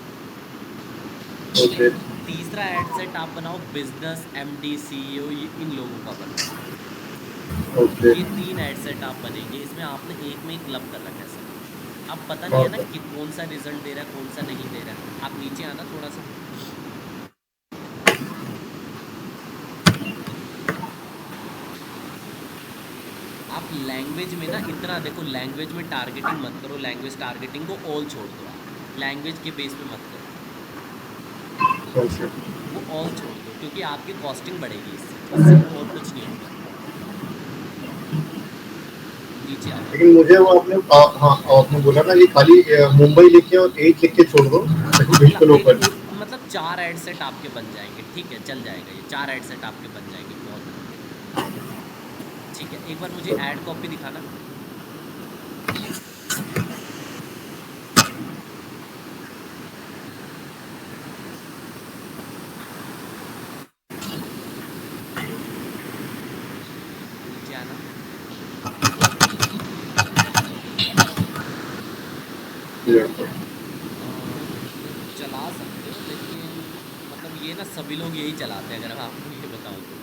ठीक है। ओके तीसरा एड सेट आप बनाओ बिजनेस, एमडी, सीईओ, इन लोगों का बनाओ। ओके ये 3 एड सेट आप बनेंगे, इसमें आपने एक में ही क्लब कर रखा है सब कुछ। अब पता नहीं है ना ओके। कि कौन सा रिजल्ट दे रहा है, कौन सा नहीं दे रहा है। आप नीचे आना थोड़ा सा। आप लैंग्वेज में ना इतना देखो, लैंग्वेज में टारगेटिंग मत करो, लैंग्वेज टारगेटिंग को ऑल छोड़ दो। आप लैंग्वेज के बेस पे मत करो, ओके। वो ऑल छोड़ दो, क्योंकि आपकी कॉस्टिंग बढ़ेगी इससे, इससे और कुछ नहीं होगा। नीचे आ जाओ। लेकिन मुझे वो आपने हाँ आपने बोला ना कि खाली मुंबई लिख के और एज लिख के छोड़ दो, ताकि हाँ, बिल्कुल ओपन। मतलब 4 एड सेट आपके बन जाएंगे। ठीक है, चल जाएगा, ये 4 एड सेट आपके बन जाएंगे, बहुत है। ठीक है, एक बार मुझे ऐड कॉपी दिखाना। नीचे आना। अ, चला सकते हो, लेकिन मतलब ये ना सभी लोग यही चलाते हैं, अगर मैं आपको ये बताऊँ तो।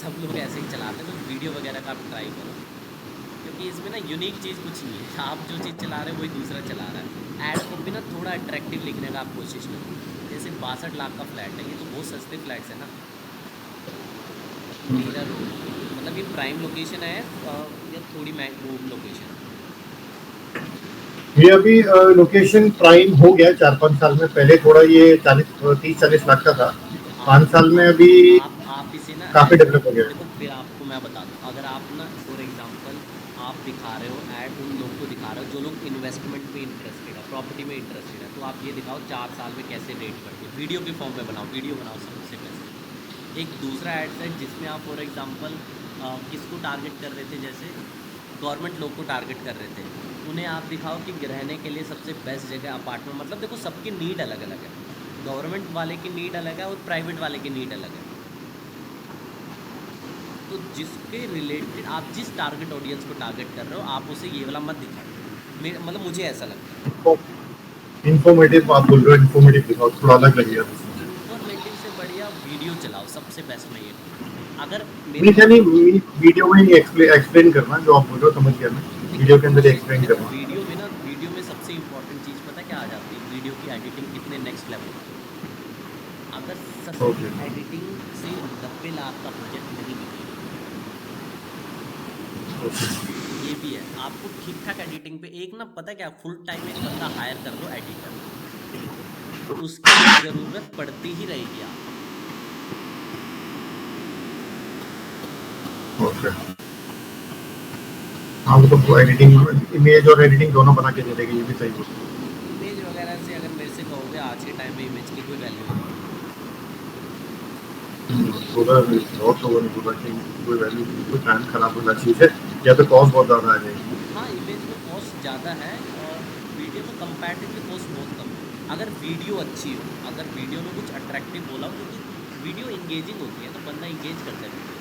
सब लोग ऐसे ही चलाते हैं, कुछ वीडियो वगैरह का आप ट्राई करो, क्योंकि इसमें ना यूनिक चीज़ कुछ नहीं है। आप जो चीज़ चला रहे हो वही दूसरा चला रहा है। ऐड कॉपी ना थोड़ा अट्रैक्टिव लिखने का आप कोशिश करो। जैसे 62 लाख का फ्लैट है, ये तो बहुत सस्ते फ्लैट्स है ना। मीरा रोड, मतलब ये प्राइम लोकेशन है या थोड़ी वो लोकेशन है? ये अभी लोकेशन प्राइम हो गया 4-5 साल में, पहले थोड़ा ये 30-40 लाख का था। तो 5 साल में अभी आप इसे ना काफी ऐसे, डेवलप हो गया। देखो फिर आपको मैं बताता हूँ। अगर आप ना फॉर एग्जांपल आप दिखा रहे हो ऐड, उन लोग को दिखा रहे हो जो लोग इन्वेस्टमेंट में इंटरेस्टेड है, प्रॉपर्टी में इंटरेस्टेड है, तो आप ये दिखाओ 4 साल में कैसे रेट बढ़ते हैं। वीडियो के फॉर्म में बनाओ, वीडियो बनाओ सबसे बेस्ट। एक दूसरा एड सेट जिसमें आप फॉर एग्जांपल किसको टारगेट कर रहे थे, जैसे गवर्नमेंट लोग को टारगेट कर रहे थे, उन्हें आप दिखाओ कि रहने के लिए सबसे बेस्ट जगह अपार्टमेंट। मतलब देखो सबकी नीड अलग अलग है, गवर्नमेंट वाले की नीड अलग है और प्राइवेट वाले की नीड अलग है। तो जिसके रिलेटेड आप जिस टारगेट ऑडियंस को टारगेट कर रहे हो, आप उसे ये वाला मत दिखाओ। मतलब मुझे ऐसा लगता है। इंफॉर्मेटिव आप बोल रहे हो, इंफॉर्मेटिव दिखाओ, थोड़ा अलग लगेगा। इन्फॉर्मेटिव से बढ़िया वीडियो चलाओ, सबसे बेस्ट मैं ये कहूँगा। अगर मेरे मीन्स पास यानी वीडियो में ही एक्सप्लेन करना जो आप बोल रहे हो, समझ गया मैं। वीडियो देखो के अंदर एक्सप्लेन देखो करना। वीडियो में सबसे इंपॉर्टेंट चीज़ पता क्या आ जाती है? वीडियो की एडिटिंग कितने नेक्स्ट लेवल की है। अगर सस्ती ओके एडिटिंग से 90 लाख का बजट नहीं निकलेगा, ये भी है। आपको ठीक ठाक एडिटिंग पे एक ना, पता क्या, फुल टाइम एक बंदा हायर कर लो एडिटर, उसकी ज़रूरत पड़ती ही रहेगी आपको। ओके। हाँ वो तो एडिटिंग, इमेज और एडिटिंग दोनों बना के दे देगी, ये भी सही है। इमेज वगैरह से अगर मेरे से कहोगे आज के टाइम में इमेज की कोई वैल्यू ही नहीं है। बोला बहुत लोगों ने बोला कि कोई वैल्यू, कोई टाइम खराब वाला चीज़ है, या तो कॉस्ट बहुत ज़्यादा आ जाएगी। हाँ, इमेज में कॉस्ट ज़्यादा है और वीडियो में कंपैरेटिवली कॉस्ट बहुत कम है। अगर वीडियो अच्छी हो, अगर वीडियो में कुछ अट्रैक्टिव बोला हो, क्योंकि वीडियो इंगेजिंग होती है तो बंदा इंगेज करता है वीडियो।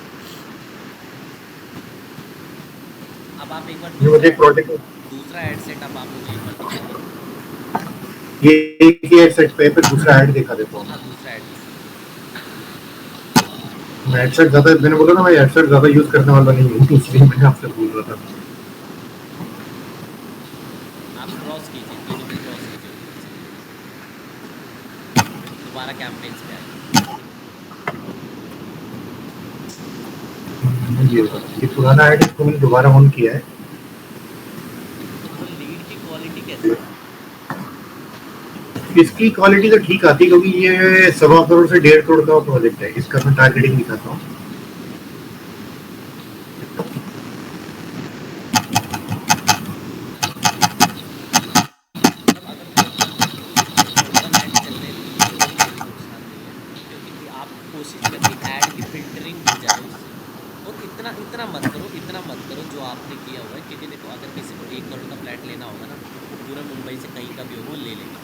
अब आप एक बार ये मुझे एक प्रोजेक्ट, दूसरा एड सेट अब आप मुझे एक बार दिखाइए। ये एक ही हेडसेट पे फिर दूसरा ऐड दिखा देता हूँ। हाँ, दूसरा एड दिखाइए। मैं हेडसेट ज़्यादा, मैंने बोला ना मैं हेडसेट ज़्यादा यूज़ करने वाला नहीं हूँ, इसलिए मैंने आपसे बोल रहा था। आप क्रॉस कीजिए, तीनों को क्रॉस कीजिए ऊपर से। दोबारा कैंपेन्स पे आइए। ये पुराना ऐड इसको मैंने दोबारा ऑन किया है। तो लीड की क्वालिटी कैसी है? इसकी क्वालिटी तो ठीक आती है, क्योंकि ये 1.25 करोड़ से 1.5 करोड़ का प्रोजेक्ट है, इसका मैं टारगेटिंग दिखाता हूँ। मतलब अगर ओपन ओपन ऐड चलने दीजिए तो कोई नुकसान नहीं है, क्योंकि आप कोशिश करिए ऐड की फ़िल्टरिंग हो जाए उससे। और इतना इतना मत करो, इतना मत करो जो आपने किया हुआ है, क्योंकि देखो अगर किसी को 1 करोड़ का फ्लैट लेना होगा ना, वो पूरे मुंबई से कहीं का भी होगा वो ले लेगा।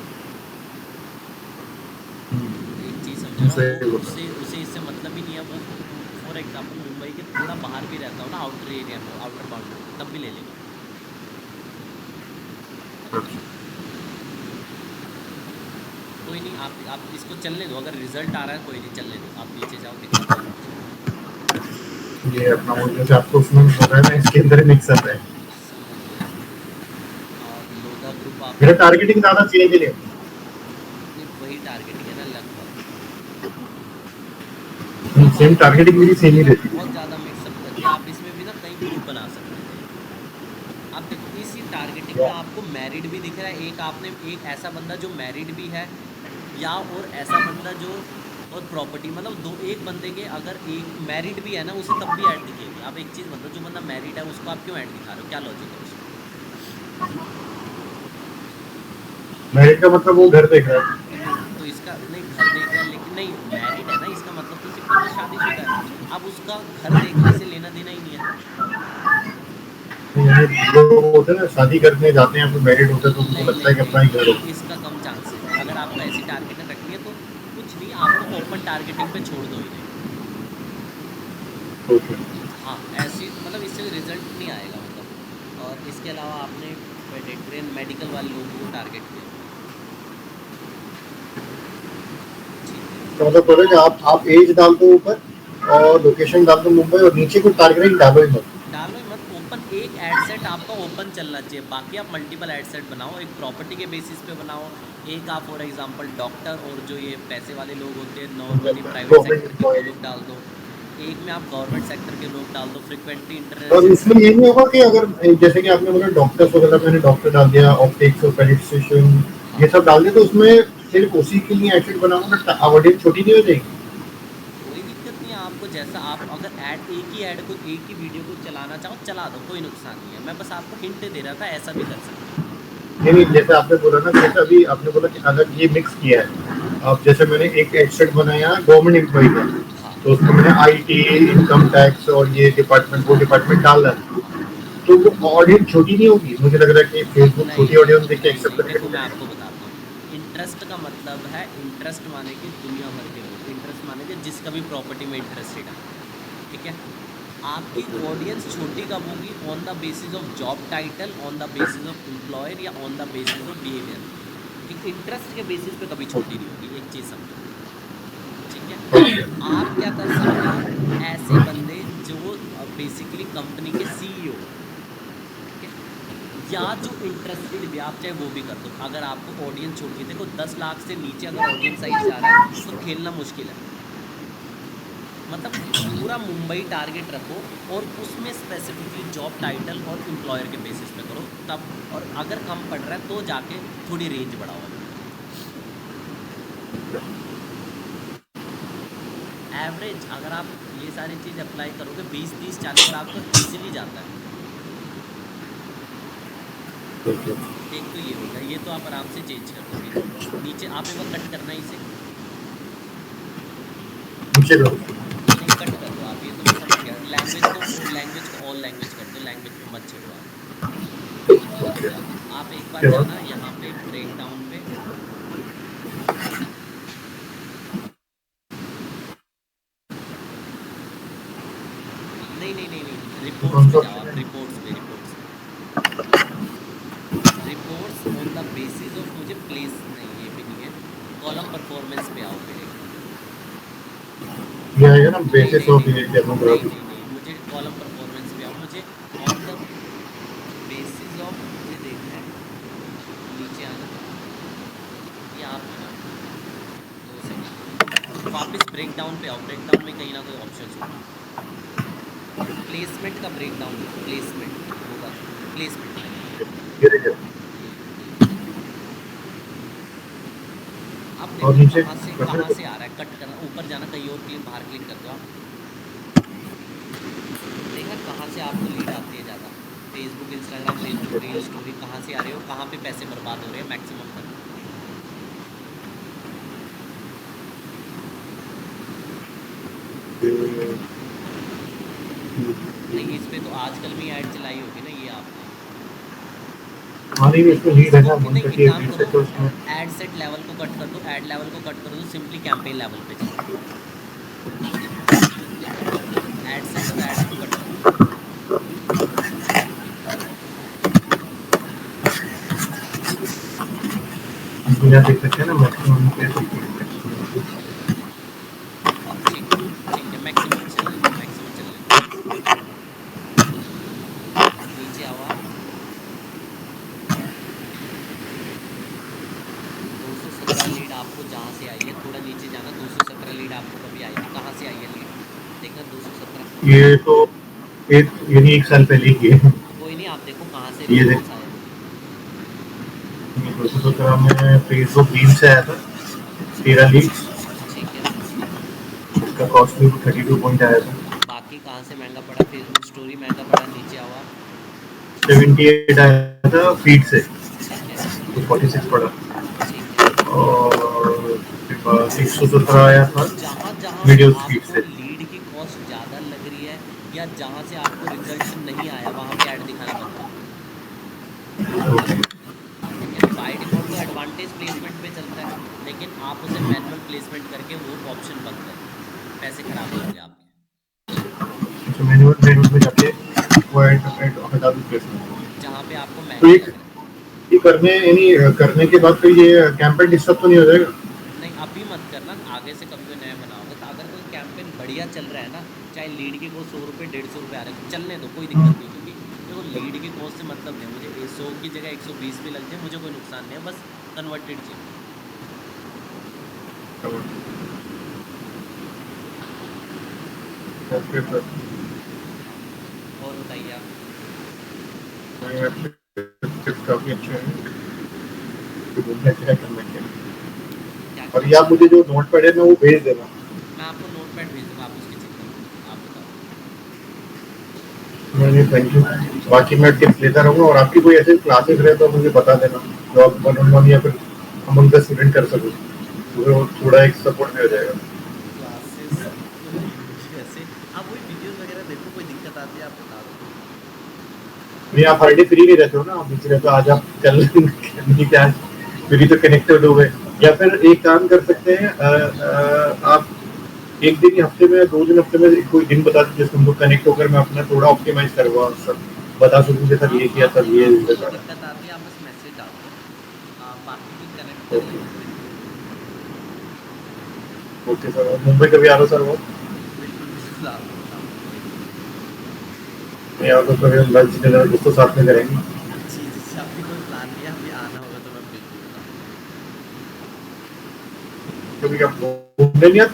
एक चीज़ समझो ना, वो सही बोला। उससे उसे इससे मतलब ही नहीं है। वो फॉर एग्जांपल मुंबई के थोड़ा बाहर भी रहता हो ना, आउटर एरिया में, आउटर बाउंड्री, तब भी ले लेगा। कोई नहीं, आप इसको चलने दो, अगर रिजल्ट आ रहा है कोई नहीं, चलने दो, आप नीचे जाओ, दिखाता हूँ मुझे। ये अपना वो जैसे आपको उसमें पता है ना, इसके अंदर मिक्सअप है। समझ गया। और लोधा ग्रुप मेरा आपने टारगेटिंग ज़्यादा चेंज नहीं है। नहीं, वही टारगेटिंग है ना लगभग। अब सेम आपने टारगेटिंग मेरी सेम ही उसमें रहती है। बहुत ज़्यादा मिक्सअप कर दिया, आप इसमें भी ना कई ग्रुप बना सकते थे। आप देखो इसी टारगेटिंग में आपको मैरिड भी दिख रहा है, एक आपने एक ऐसा बंदा जो मैरिड भी है, या और ऐसा बंदा जो और प्रॉपर्टी, मतलब दो, एक बंदे के अगर एक मैरिड भी है ना उसे तब भी ऐड दिखेगी। आप एक चीज़ बताओ, जो बंदा मैरिड है उसको आप क्यों ऐड दिखा रहे हो, क्या लॉजिक है उसमें? मैरिज का मतलब वो घर देख रहा है। नहीं, तो इसका नहीं, घर देख रहा है लेकिन नहीं मैरिड है ना, इसका मतलब तो सिंपल सा शादीशुदा है। अब उसका घर देखने से लेना देना ही नहीं है। यानी लोग होते हैं ना, शादी करने जाते हैं, फिर मैरिड होते हैं तो उनको नहीं लगता नहीं है कि नहीं अपना ही घर हो। इसका कम चांसेस है। अगर आपको ऐसी टारगेटिंग रखनी है तो कुछ नहीं, आपको ओपन टारगेटिंग पे छोड़ दो इन्हें। ओके। हाँ, ऐसी मतलब इससे रिजल्ट नहीं आएगा मतलब। और इसके अलावा आपने पेडिट्रियन मेडिकल वाले लोगों को टारगेट किया हुआ है। ठीक है। तो मतलब बोले कि आप एज डाल दो ऊपर, और लोकेशन डाल दो मुंबई, और नीचे कुछ टारगेटिंग डालो ही मत। डालो ही मत, ओपन एक एड सेट आपका ओपन चलना चाहिए, बाकी आप मल्टीपल एड सेट बनाओ, एक प्रॉपर्टी के बेसिस पे बनाओ। एक आप फॉर एग्जांपल डॉक्टर और जो ये पैसे वाले लोग होते हैं नॉर्मली प्राइवेट गवर्नमेंट सेक्टर के, वो एम्प्लॉय। लोग डाल दो। एक में आप गवर्नमेंट सेक्टर के लोग डाल दो, फ्रिक्वेंटली और इंटरनेशनल। इसमें ये नहीं होगा कि अगर जैसे कि आपने बोला डॉक्टर्स वगैरह, मैंने डॉक्टर डाल दिया, ऑप्टिक्स और पेडिट्रिशियन हाँ, ये सब डाल दिया, तो उसमें सिर्फ उसी के लिए एसिड बनाऊंगा ना, ऑडियंस छोटी नहीं हो जाएगी? कोई दिक्कत नहीं है आपको, जैसा आप अगर ऐड एक ही वीडियो को चलाना चाहो चला दो, कोई नुकसान नहीं है। मैं बस आपको हिंट दे रहा था, ऐसा भी कर सकते हो। नहीं नहीं, जैसे आपने बोला ना, जैसे अभी आपने बोला कि अगर ये मिक्स किया है, अब जैसे मैंने एक एडसेट बनाया गवर्नमेंट एम्प्लॉय का, हाँ तो उसमें मैंने आईटी, इनकम टैक्स और ये डिपार्टमेंट, वो डिपार्टमेंट डाल रहा है, हाँ। तो वो ऑडियंस छोटी नहीं होगी? मुझे लग रहा है कि फेसबुक नहीं छोटी नहीं ऑडियंस देख के नहीं एक्सेप्ट नहीं, करेगा, देखो मैं नहीं आपको बताता हूँ। इंटरेस्ट का मतलब है, इंटरेस्ट माने कि दुनिया भर के लोग इंटरेस्ट माने कि जिसका भी प्रॉपर्टी में इंटरेस्टेड है। ठीक है। आपकी ऑडियंस छोटी कब होगी? On the basis of job title, on the basis of employer, या on the basis of behaviour. ठीक, इंटरेस्ट के बेसिस पे कभी छोटी नहीं होगी, एक चीज़ समझो। ठीक है। होगी। आप क्या कर सकते हो? ऐसे बंदे जो बेसिकली कंपनी के सीईओ, ठीक है, या जो इंटरेस्टेड भी, आप चाहे वो भी कर दो। अगर आपको ऑडियंस छोटी है, देखो 10 लाख से नीचे अगर ऑडियंस साइज जा रहा है तो खेलना मुश्किल है। मतलब पूरा मुंबई टारगेट रखो और उसमें स्पेसिफिकली जॉब टाइटल और एम्प्लॉयर के बेसिस पे करो तब। और अगर कम पड़ रहा है तो जाके थोड़ी रेंज बढ़ाओ अपनी। एवरेज अगर आप ये सारी चीज़ अप्लाई करोगे 20-30-40 पर आपको इजीली जाता है। एक तो ये होगा, ये तो आप आराम से चेंज कर दोगे। नीचे आप एक बार कट करना इसे, नीचे लो। नहीं कट कर दो आप, ये तो मैं समझ गया। लैंग्वेज को ऑल लैंग्वेज कर दो, लैंग्वेज पे मत छेड़ो आप एक बार क्या जाना बात? यहाँ पे ब्रेक डाउन पे, नहीं, रिपोर्ट्स कौन सा पे जाओ ऑप्शन आप, है? Reports on the basis of, मुझे प्लेस नहीं, ये भी नहीं है, कॉलम परफॉर्मेंस पे आओ फिर एक। ये आएगा ना नहीं बेसिस नहीं ऑफ नहीं ये नहीं नहीं डेमोग्राफी। नहीं नहीं मुझे कॉलम परफॉर्मेंस पे आओ, मुझे ऑन द बेसिस ऑफ मुझे देखना है। नीचे आना, ये आप है ना, 2 सेकंड, वापस ब्रेक डाउन पे आओ। ब्रेक डाउन में कहीं ना कोई ऑप्शन होगा, प्लेसमेंट का ब्रेक डाउन लिखो, प्लेसमेंट होगा, प्लेसमेंट। गिरे गए। अब और देखो नीचे कहाँ से आ रहा है, कट करना, ऊपर जाना, कहीं और क्लिक, बाहर क्लिक कर दो आप, देखा कहाँ से आपको लीड आती है ज़्यादा। Facebook, Instagram, Facebook reel, story, कहाँ से आ रही हो, कहाँ पे पैसे बर्बाद हो रहे हैं मैक्सिमम तक। नहीं इस पे तो आजकल में ऐड चलाई होगी ना ये आपने। हाँ नहीं इसमें लीड है ना इसको नहीं, एक 138 काम लीड से करो, तो उसमें ऐड सेट लेवल को कट कर दो, ऐड लेवल को कट कर दो, सिंपली कैंपेन लेवल पे जाओ, ऐड सेट और ऐड्स को कट कर दो। यहाँ देख सकते हैं ना मैक्सिमम पे। ठीक है, मैक्सिमम चलने दो, मैक्सिमम चलने दो। नीचे आओ आप, 217 लीड आपको जहाँ से आई है, थोड़ा नीचे जाना, 217 लीड आपको कभी आई थी, कहाँ से आई है लीड, देखना 217। ये तो एक साल पहले की है। कोई नहीं, आप देखो कहाँ से ये देख रिस्पॉन्स आया। 217 में फेसबुक रील से आया था अच्छा 13 लीड्स। ठीक है, इसका कॉस्ट भी 32 पॉइंट आया था। बाकी कहाँ से महंगा पड़ा, फेसबुक स्टोरी महंगा पड़ा, नीचे आओ आप। 78 आया था फीड से, ठीक है तो 46 पड़ा। ठीक है, और उसके बाद 117 आया था जहाँ जहाँ पे वीडियो फीड आपको से। लीड की कॉस्ट ज़्यादा लग रही है या जहाँ से आपको रिजल्ट नहीं आया, वहाँ पे ऐड दिखाना बंद कर दो। ठीक है, बाय डिफ़ॉल्ट तो एडवांटेज प्लेसमेंट पे चलता है, लेकिन आप उसे मैनुअल प्लेसमेंट करके वो ऑप्शन बंद कर दो, पैसे खराब नहीं होंगे आपके। अच्छा मैनुअल में जाके वो ऐड हटा दूँ। जहाँ पे आपको तो महंगा लग रहा है। ये करने यानी करने के बाद फिर ये कैंपेन डिस्टर्ब तो नहीं हो जाएगा? नहीं अभी मत करना, आगे से कभी कोई नया बनाओगे तो अगर कोई कैंपेन बढ़िया चल रहा है ना, चाहे लीड की को 100 रुपये 150 रुपये आ रहे हैं, चलने दो, कोई दिक्कत नहीं होगी। देखो लीड की कॉस्ट से मतलब नहीं, मुझे 100 की जगह 120 भी लग जाए, मुझे कोई नुकसान नहीं है, बस कन्वर्टेड चाहिए। और बताइए आप। काफी अच्छा है। क्या और क्या ये आप मुझे जो नोट पैड है ना वो भेज देना। मैं आपको नोट पैड भेज दूँगा, आप उसकी चिंता मत करो, आप बताओ। नहीं थैंक यू। बाकी मैं टिप्स लेता रहूँगा और आपकी कोई ऐसे क्लासेस रहे तो मुझे बता देना, जो आप 1-on-1 या फिर अमंग द स्टूडेंट कर सकूँ, तो थोड़ा एक सपोर्ट भी हो जाएगा। क्लासेस तो नहीं होगी वैसे, आप वही वीडियोस वगैरह देखो, कोई दिक्कत आती है आप बता दो। नहीं आप हर डे फ्री नहीं रहते हो ना, आप बिजी रहते हो, आज आप कल नहीं क्या फ्री तो कनेक्टेड हो गए। या फिर एक काम कर सकते हैं आप एक दिन हफ्ते में 2 दिन हफ्ते में कोई दिन बता दीजिए जिसमें हम लोग कनेक्ट होकर मैं अपना थोड़ा ऑप्टिमाइज करवा सब बता सकूँ कि सर ये किया आप सर देखो, ये आपको कोई रिजल्ट दिक्कत आती है आप बस मैसेज डाल दो, बाकी फिर कनेक्ट कर आया। लेंगे फिर। ओके सर, मुंबई कभी आ रहा सर वो? बिल्कुल बिल्कुल, आपको बताऊँगा कोई दिक्कत नहीं आ तो कभी हम लंच डिनर कुछ तो साथ में करेंगे। नहीं। जी जी जी, अभी कोई प्लान नहीं है, अभी आना होगा तो मैं बिल्कुल बताऊँगा। कभी आप घूमने नहीं आते?